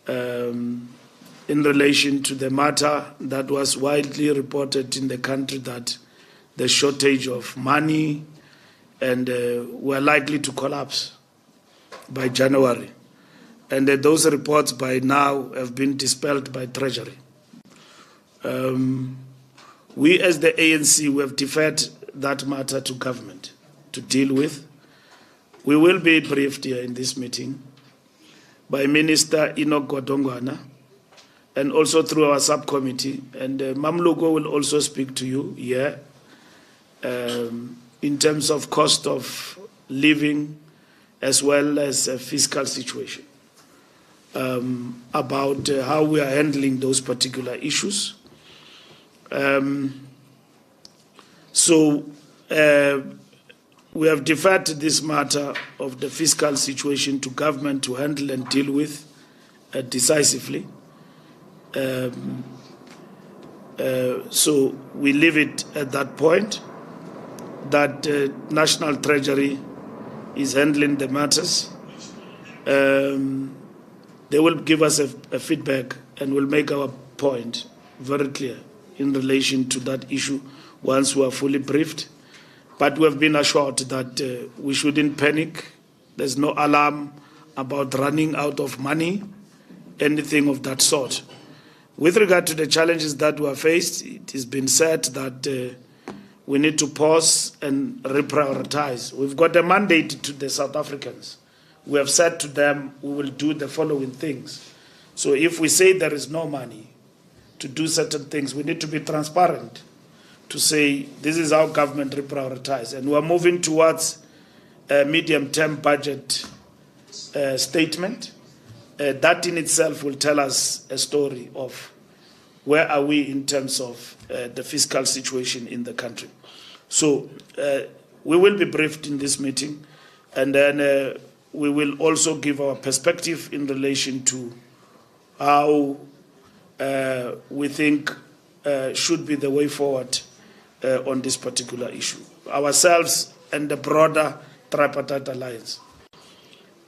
in relation to the matter that was widely reported in the country, that the shortage of money, and we're likely to collapse by January. And those reports by now have been dispelled by Treasury. We as the ANC, we have deferred that matter to government to deal with. We will be briefed here in this meeting by Minister Enoch Godongwana, and also through our subcommittee. And Mamluko will also speak to you here in terms of cost of living as well as a fiscal situation, about how we are handling those particular issues. So we have deferred this matter of the fiscal situation to government to handle and deal with decisively. So we leave it at that point, that National Treasury is handling the matters. They will give us a feedback and will make our point very clear in relation to that issue once we are fully briefed. But we have been assured that we shouldn't panic. There's no alarm about running out of money, anything of that sort. With regard to the challenges that we are faced, it has been said that we need to pause and reprioritize. We've got a mandate to the South Africans. We have said to them we will do the following things. So if we say there is no money to do certain things, we need to be transparent to say this is how government reprioritize. And we're moving towards a medium-term budget statement. That in itself will tell us a story of where are we in terms of the fiscal situation in the country. So we will be briefed in this meeting, and then we will also give our perspective in relation to how we think should be the way forward on this particular issue, ourselves and the broader tripartite alliance.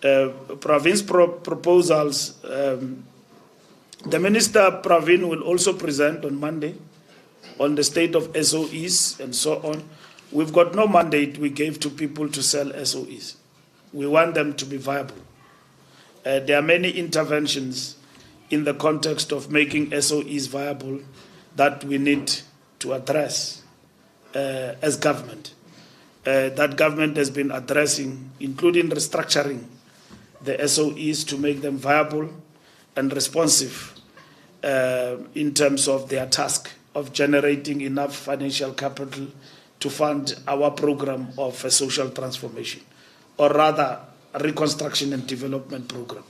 Pravin's proposals, the Minister Pravin will also present on Monday on the state of SOEs and so on. We've got no mandate we gave to people to sell SOEs. We want them to be viable. There are many interventions in the context of making SOEs viable that we need to address as government. That government has been addressing, including restructuring the SOEs to make them viable and responsive in terms of their task of generating enough financial capital to fund our program of a social transformation, or rather a reconstruction and development program.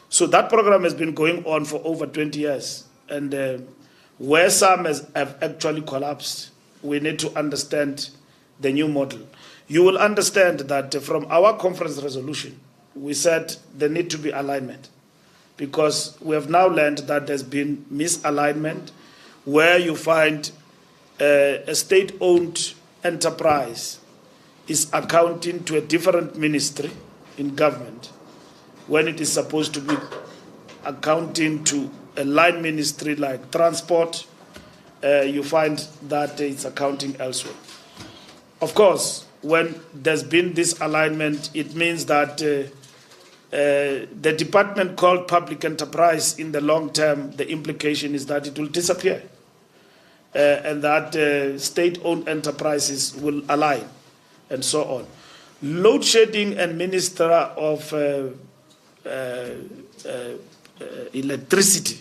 So that program has been going on for over 20 years, and where some have actually collapsed, we need to understand the new model. You will understand that from our conference resolution, we said there need to be alignment, because we have now learned that there's been misalignment where you find a state-owned enterprise is accounting to a different ministry in government when it is supposed to be accounting to a line ministry like transport. You find that it's accounting elsewhere. Of course, when there's been this alignment, it means that the department called public enterprise in the long term, the implication is that it will disappear and that state-owned enterprises will align and so on. Load shedding and Minister of Electricity,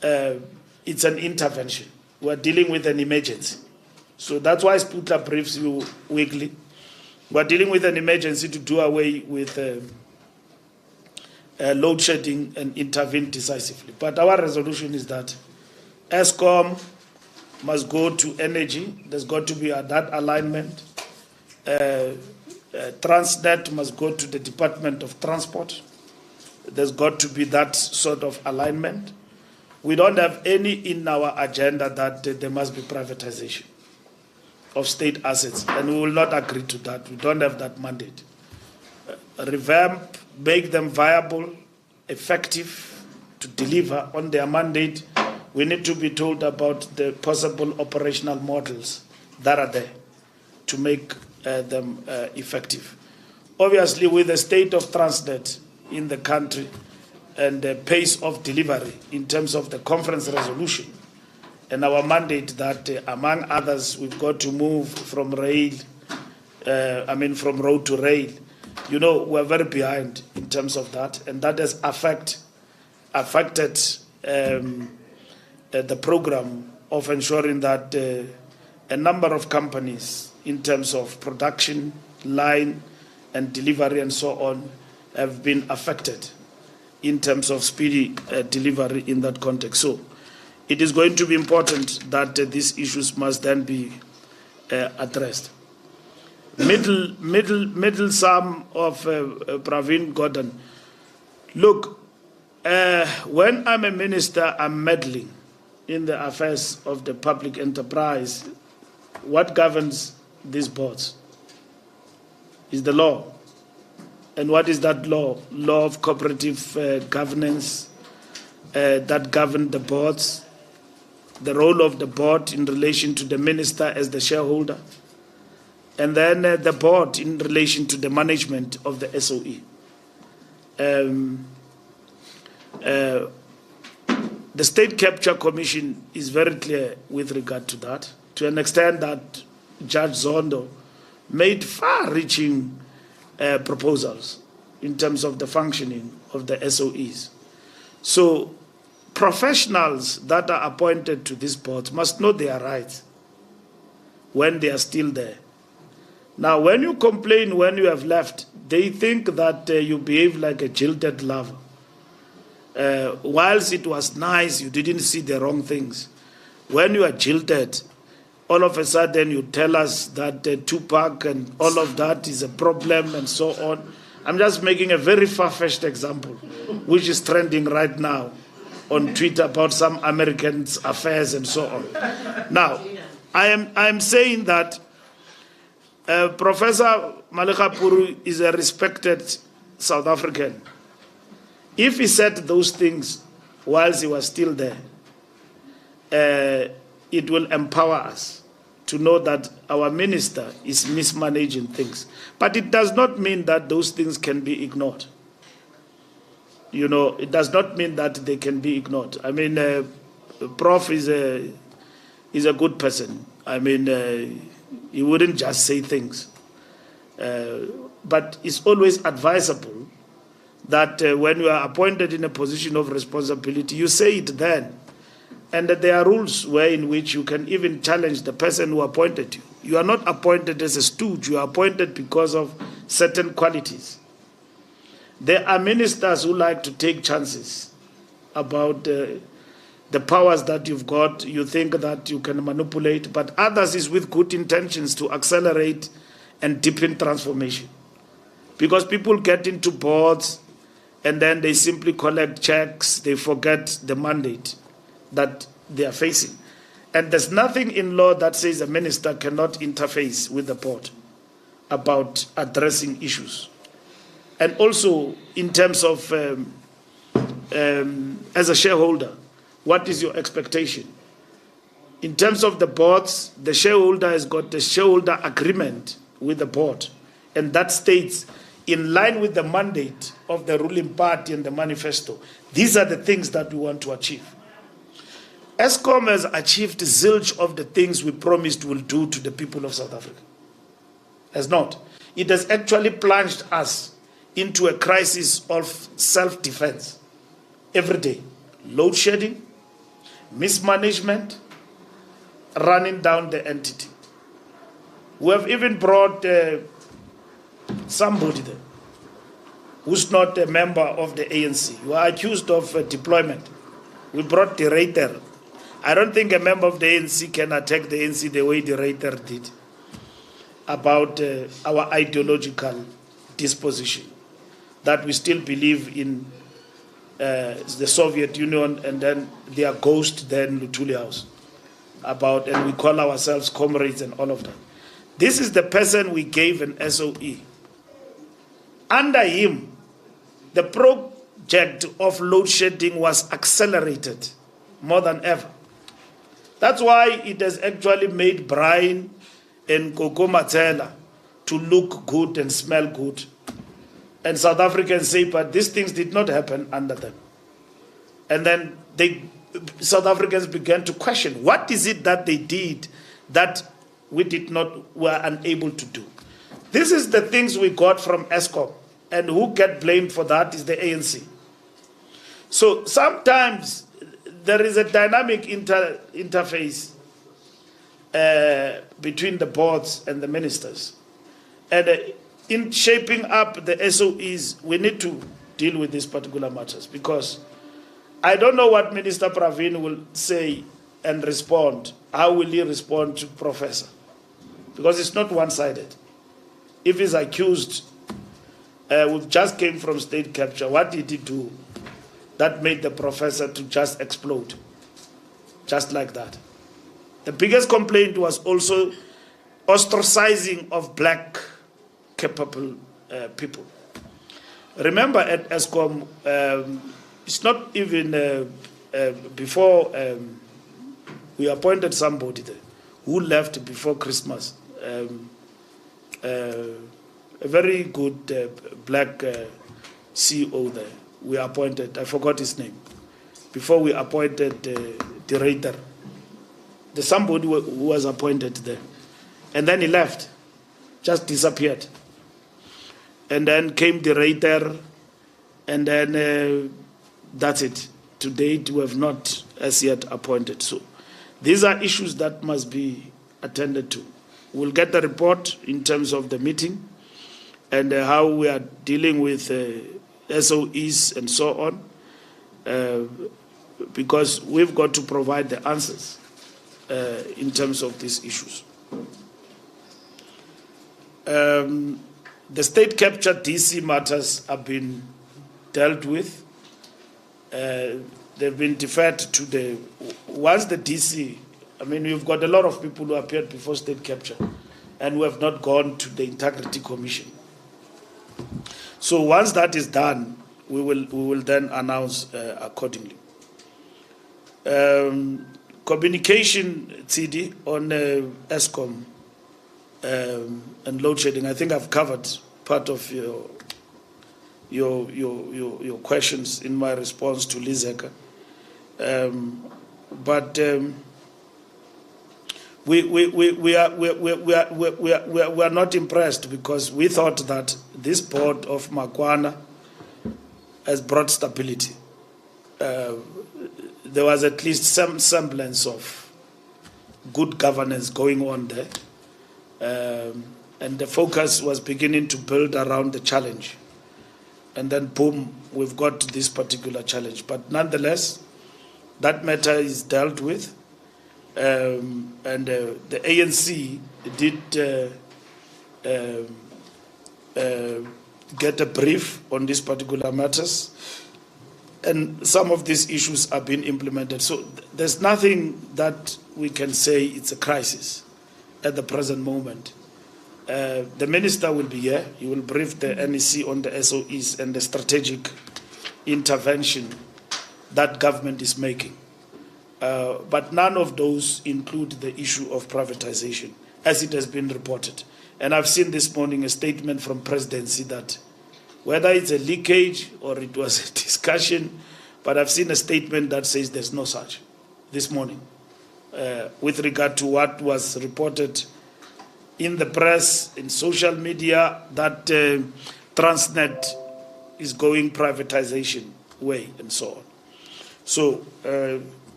it's an intervention. We're dealing with an emergency. So that's why Sputla briefs you weekly. We're dealing with an emergency to do away with load shedding and intervene decisively. But our resolution is that ESCOM must go to energy. There's got to be that alignment. Transnet must go to the Department of Transport. There's got to be that sort of alignment. We don't have any in our agenda that there must be privatization of state assets, and we will not agree to that. We don't have that mandate. Revamp, make them viable, effective, to deliver on their mandate. We need to be told about the possible operational models that are there to make them effective. Obviously, with the state of Transnet in the country and the pace of delivery in terms of the conference resolution and our mandate that, among others, we've got to move from from road to rail. You know, we're very behind in terms of that, and that has affected the program of ensuring that a number of companies in terms of production, line, and delivery and so on have been affected in terms of speedy delivery in that context. So it is going to be important that these issues must then be addressed. Middle sum of Praveen Gordon. Look, when I'm a minister, I'm meddling in the affairs of the public enterprise. What governs these boards is the law. And what is that law? Law of cooperative governance that govern the boards, the role of the board in relation to the minister as the shareholder, and then the board in relation to the management of the SOE. The State Capture Commission is very clear with regard to that, to an extent that Judge Zondo made far-reaching proposals in terms of the functioning of the SOEs. So professionals that are appointed to these boards must know their rights when they are still there. Now, when you complain when you have left, they think that you behave like a jilted lover. Whilst it was nice, you didn't see the wrong things. When you are jilted, all of a sudden you tell us that Tupac and all of that is a problem and so on. I'm just making a very far-fetched example, which is trending right now on Twitter about some Americans' affairs and so on. Now, I am saying that Professor Malika Puru is a respected South African. If he said those things whilst he was still there, it will empower us to know that our minister is mismanaging things. But it does not mean that those things can be ignored. You know, it does not mean that they can be ignored. I mean, Prof is a good person. I mean, he wouldn't just say things. But it's always advisable that when you are appointed in a position of responsibility, you say it then. And that there are rules in which you can even challenge the person who appointed you. You are not appointed as a stooge. You are appointed because of certain qualities. There are ministers who like to take chances about the powers that you've got, you think that you can manipulate, but others is with good intentions to accelerate and deepen transformation. Because people get into boards and then they simply collect checks, they forget the mandate that they are facing. And there's nothing in law that says a minister cannot interface with the board about addressing issues. And also in terms of, as a shareholder, what is your expectation? In terms of the boards, the shareholder has got the shareholder agreement with the board, and that states, in line with the mandate of the ruling party and the manifesto, these are the things that we want to achieve. ESCOM has achieved zilch of the things we promised we'll do to the people of South Africa. Has not. It has actually plunged us into a crisis of self-defense every day. Load shedding, mismanagement, running down the entity. We have even brought somebody there who's not a member of the ANC. You are accused of deployment. We brought the Reiter. I don't think a member of the ANC can attack the ANC the way the Reiter did about our ideological disposition, that we still believe in the Soviet Union and then their ghost then Luthuli House, and we call ourselves comrades and all of that. This is the person we gave an SOE. Under him, the project of load shedding was accelerated more than ever. That's why it has actually made Brian and Koko Matela to look good and smell good. And South Africans say, but these things did not happen under them. And then South Africans began to question, what is it that they did that were unable to do? This is the things we got from ESCOM, and who get blamed for that is the ANC. So sometimes there is a dynamic interface between the boards and the ministers. And in shaping up the SOEs, we need to deal with these particular matters, because I don't know what Minister Pravin will say and respond. How will he respond to Professor? Because it's not one-sided. If he's accused, we just came from state capture, what did he do that made the professor to just explode? Just like that. The biggest complaint was also ostracizing of black capable people. Remember at ESCOM, it's not even before we appointed somebody there who left before Christmas. A very good black CEO there. We appointed, I forgot his name, before we appointed the Reiter. There's somebody who was appointed there. And then he left, just disappeared. And then came the Reiter, and then that's it. To date, we have not as yet appointed. So these are issues that must be attended to. We'll get the report in terms of the meeting and how we are dealing with SOEs and so on, because we've got to provide the answers in terms of these issues. The state capture DC matters have been dealt with. They've been deferred to once the DC, I mean, we've got a lot of people who appeared before state capture and who have not gone to the Integrity Commission. So once that is done, we will then announce accordingly. Communication, Cde, on ESCOM and load shedding. I think I've covered part of your questions in my response to Lizeka. But we are not impressed, because we thought that this board of Makwana has brought stability. There was at least some semblance of good governance going on there. And the focus was beginning to build around the challenge. And then boom, we've got this particular challenge. But nonetheless, that matter is dealt with, and the ANC did get a brief on these particular matters, and some of these issues are being implemented. So there's nothing that we can say it's a crisis at the present moment. The minister will be here. He will brief the NEC on the SOEs and the strategic intervention that government is making. But none of those include the issue of privatization, as it has been reported. And I've seen this morning a statement from presidency that whether it's a leakage or it was a discussion, but I've seen a statement that says there's no such this morning with regard to what was reported in the press, in social media, that Transnet is going privatization way and so on. So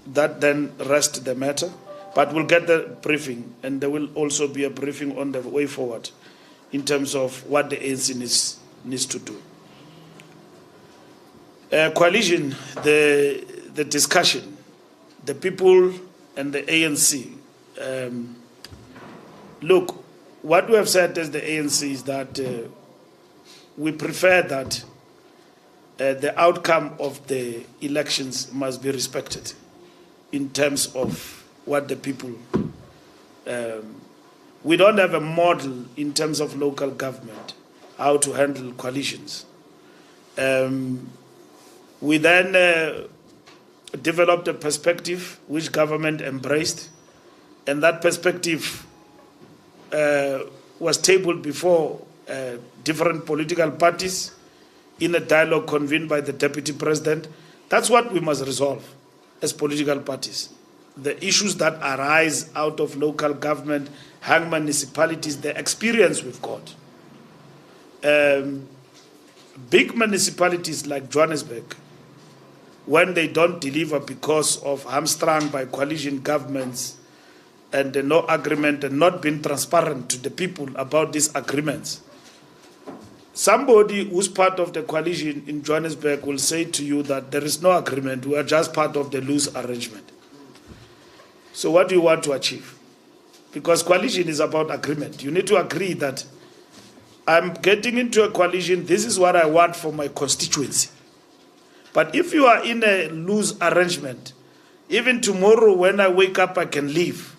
that then rests the matter. But we'll get the briefing, and there will also be a briefing on the way forward in terms of what the ANC needs to do. Coalition, the discussion, the people and the ANC. Look, what we have said as the ANC is that we prefer that the outcome of the elections must be respected in terms of what the people... we don't have a model in terms of local government, how to handle coalitions. We then developed a perspective which government embraced, and that perspective was tabled before different political parties in a dialogue convened by the Deputy President. That's what we must resolve as political parties. The issues that arise out of local government, hang municipalities, the experience we've got. Big municipalities like Johannesburg, when they don't deliver because of hamstrung by coalition governments and no agreement and not being transparent to the people about these agreements, somebody who's part of the coalition in Johannesburg will say to you that there is no agreement, we are just part of the loose arrangement. So what do you want to achieve? Because coalition is about agreement. You need to agree that I'm getting into a coalition, this is what I want for my constituency. But if you are in a loose arrangement, even tomorrow when I wake up, I can leave.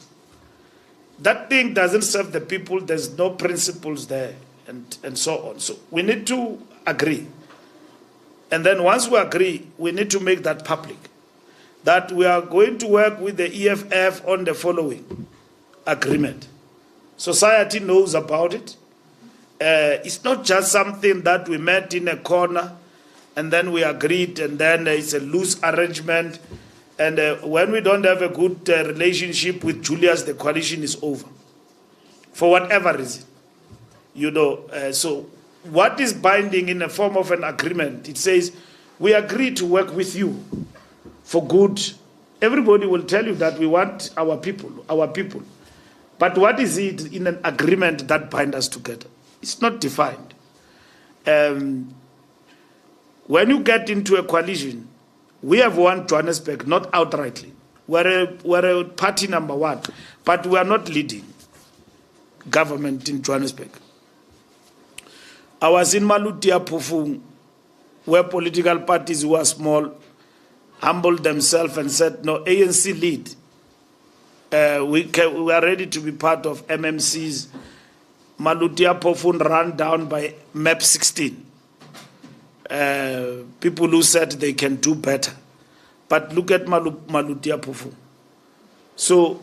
That thing doesn't serve the people, there's no principles there, and so on. So we need to agree. And then once we agree, we need to make that public. That we are going to work with the EFF on the following agreement. Society knows about it. It's not just something that we met in a corner and then we agreed and then it's a loose arrangement. And when we don't have a good relationship with Julius, the coalition is over. For whatever reason. You know, so what is binding in the form of an agreement? It says, we agree to work with you for good. Everybody will tell you that we want our people. But what is it in an agreement that binds us together? It's not defined. When you get into a coalition, we have won Johannesburg, not outrightly. We're a party number one, but we are not leading government in Johannesburg. I was in Malutia Pufung, where political parties who are small humbled themselves and said, no, ANC lead. We are ready to be part of MMC's. Malutia Pufung ran down by map 16. People who said they can do better. But look at Malutia Pufung. So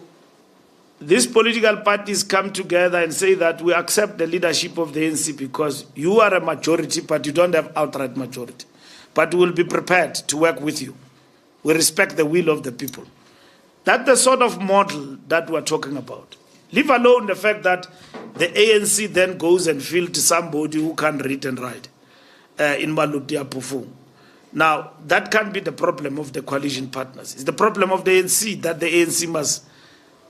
these political parties come together and say that we accept the leadership of the ANC because you are a majority, but you don't have outright majority. But we will be prepared to work with you. We respect the will of the people. That's the sort of model that we're talking about. Leave alone the fact that the ANC then goes and fills somebody who can read and write in Malutia Pufung. Now, that can't be the problem of the coalition partners. It's the problem of the ANC that the ANC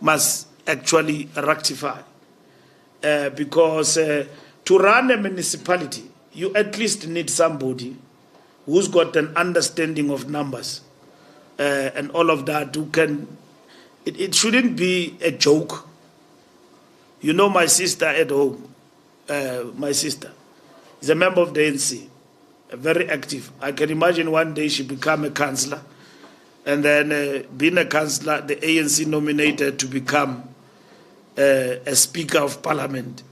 must actually rectify. Because to run a municipality, you at least need somebody who's got an understanding of numbers, and all of that, who can, it shouldn't be a joke. You know my sister at home, my sister is a member of the ANC, very active. I can imagine one day she become a councillor, and then being a councillor, the ANC nominated to become a speaker of parliament,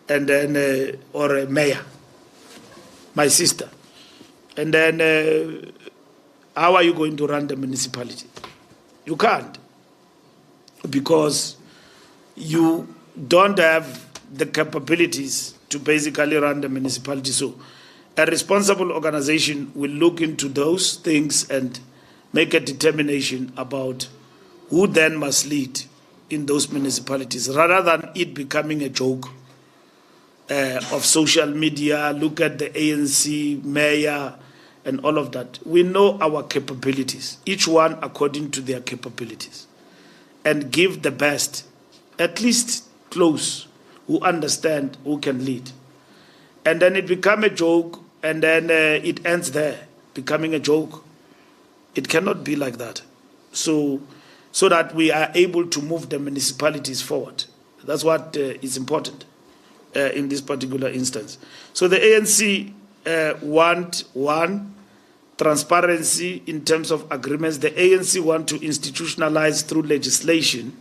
and then or a mayor, my sister. And then how are you going to run the municipality? You can't, because you don't have the capabilities to basically run the municipality. So a responsible organization will look into those things and make a determination about who then must lead in those municipalities, rather than it becoming a joke of social media. Look at the ANC mayor and all of that. We know our capabilities, each one according to their capabilities, and give the best, at least close, who understand, who can lead. And then it become a joke, and then it ends there, becoming a joke. It cannot be like that. So that we are able to move the municipalities forward. That's what is important in this particular instance. So the ANC want, one, transparency in terms of agreements. The ANC want to institutionalize through legislation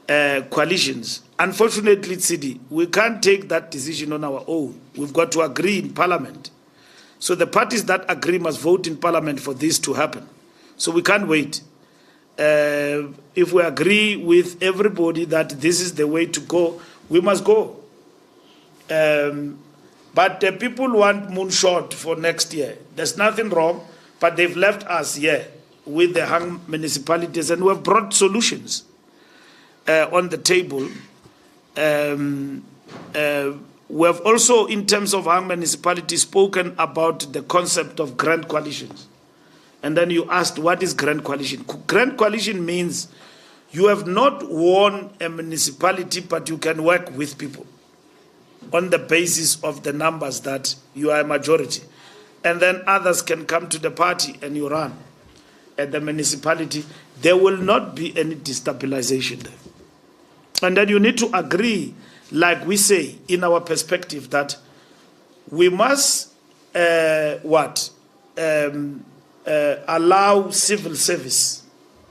coalitions. Unfortunately, Cde, we can't take that decision on our own. We've got to agree in Parliament. So the parties that agree must vote in Parliament for this to happen. So we can't wait. If we agree with everybody that this is the way to go, we must go. But the people want moonshot for next year. There's nothing wrong, but they've left us here with the hung municipalities, and we've brought solutions on the table. We have also, in terms of hung municipalities, spoken about the concept of grand coalitions. And then you asked, what is grand coalition? Grand coalition means you have not won a municipality, but you can work with people on the basis of the numbers that you are a majority. And then others can come to the party and you run at the municipality. There will not be any destabilization there. And then you need to agree, like we say in our perspective, that we must allow civil service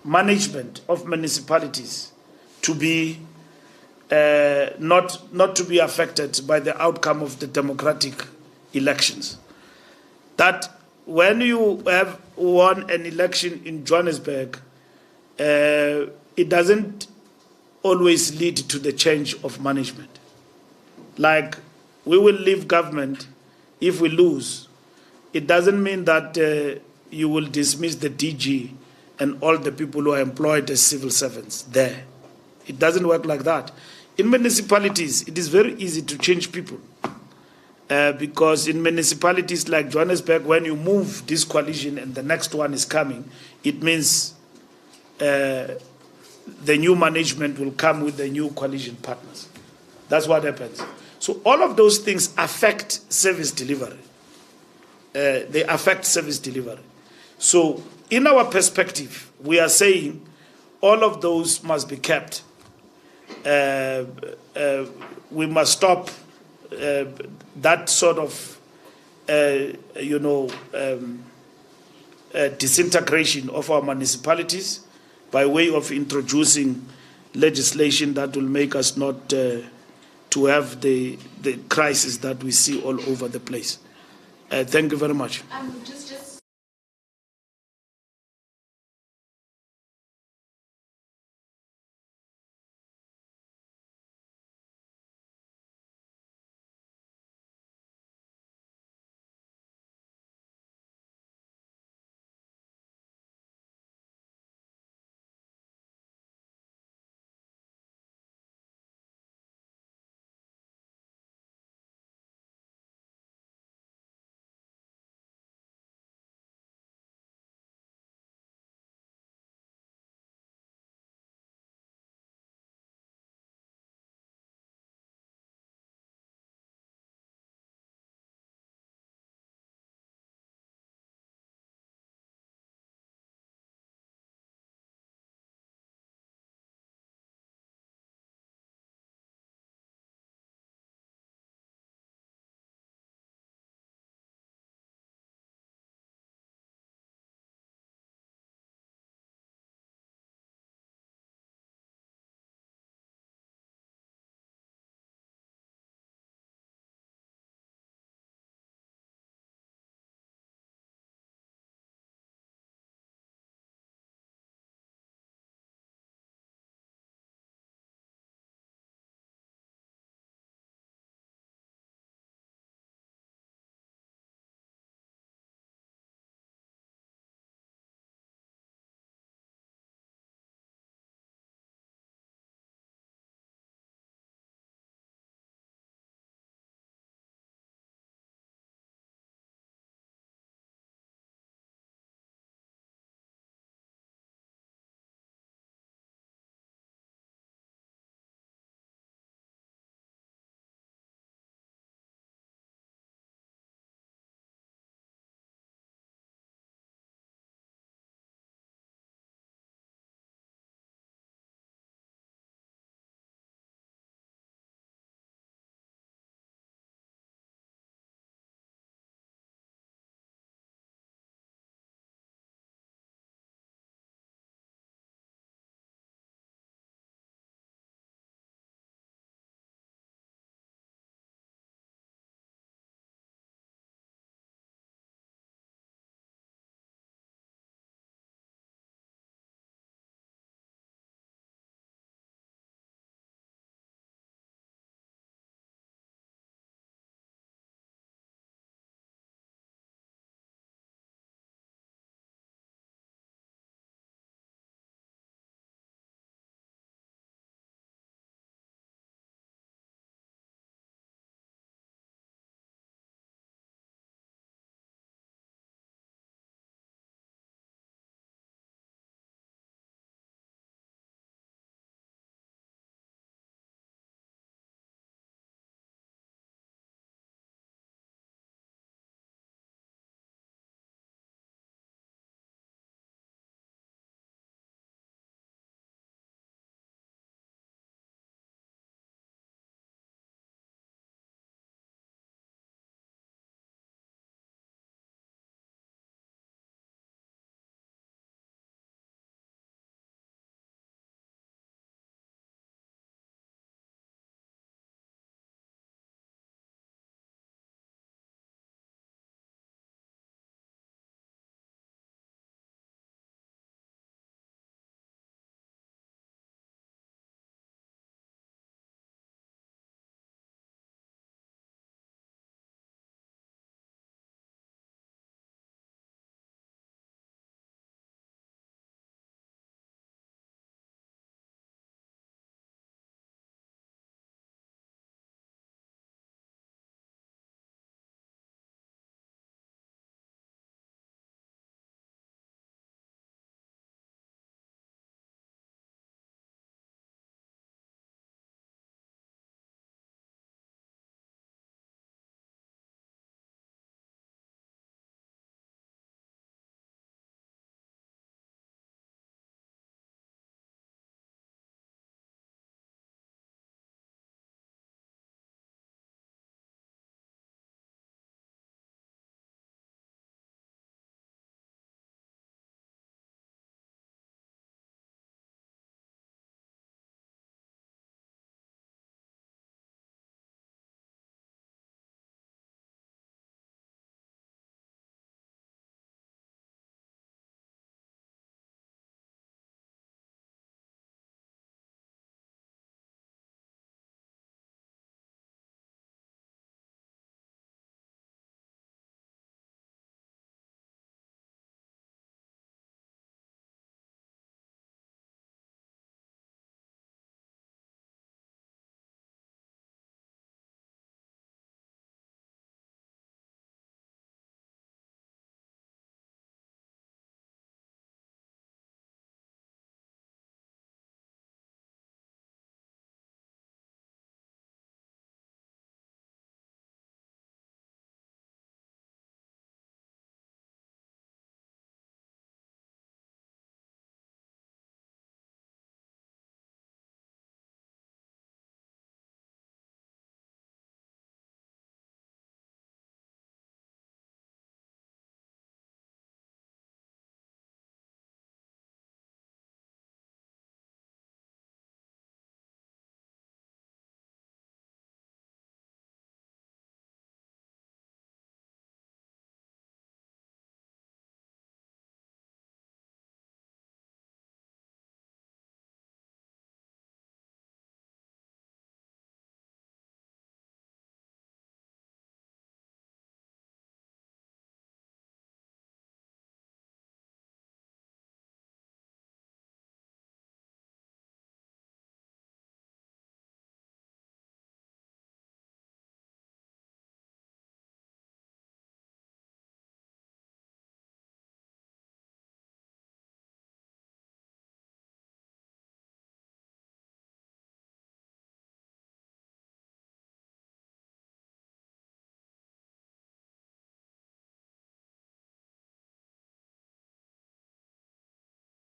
management of municipalities to be not to be affected by the outcome of the democratic elections. That when you have won an election in Johannesburg, it doesn't always lead to the change of management. Like, we will leave government if we lose. It doesn't mean that you will dismiss the DG and all the people who are employed as civil servants there. It doesn't work like that. In municipalities, it is very easy to change people. Because in municipalities like Johannesburg, when you move this coalition and the next one is coming, it means the new management will come with the new coalition partners. That's what happens. So all of those things affect service delivery. They affect service delivery. So in our perspective, we are saying all of those must be kept. We must stop that sort of, disintegration of our municipalities by way of introducing legislation that will make us not to have the crisis that we see all over the place. Thank you very much.
Just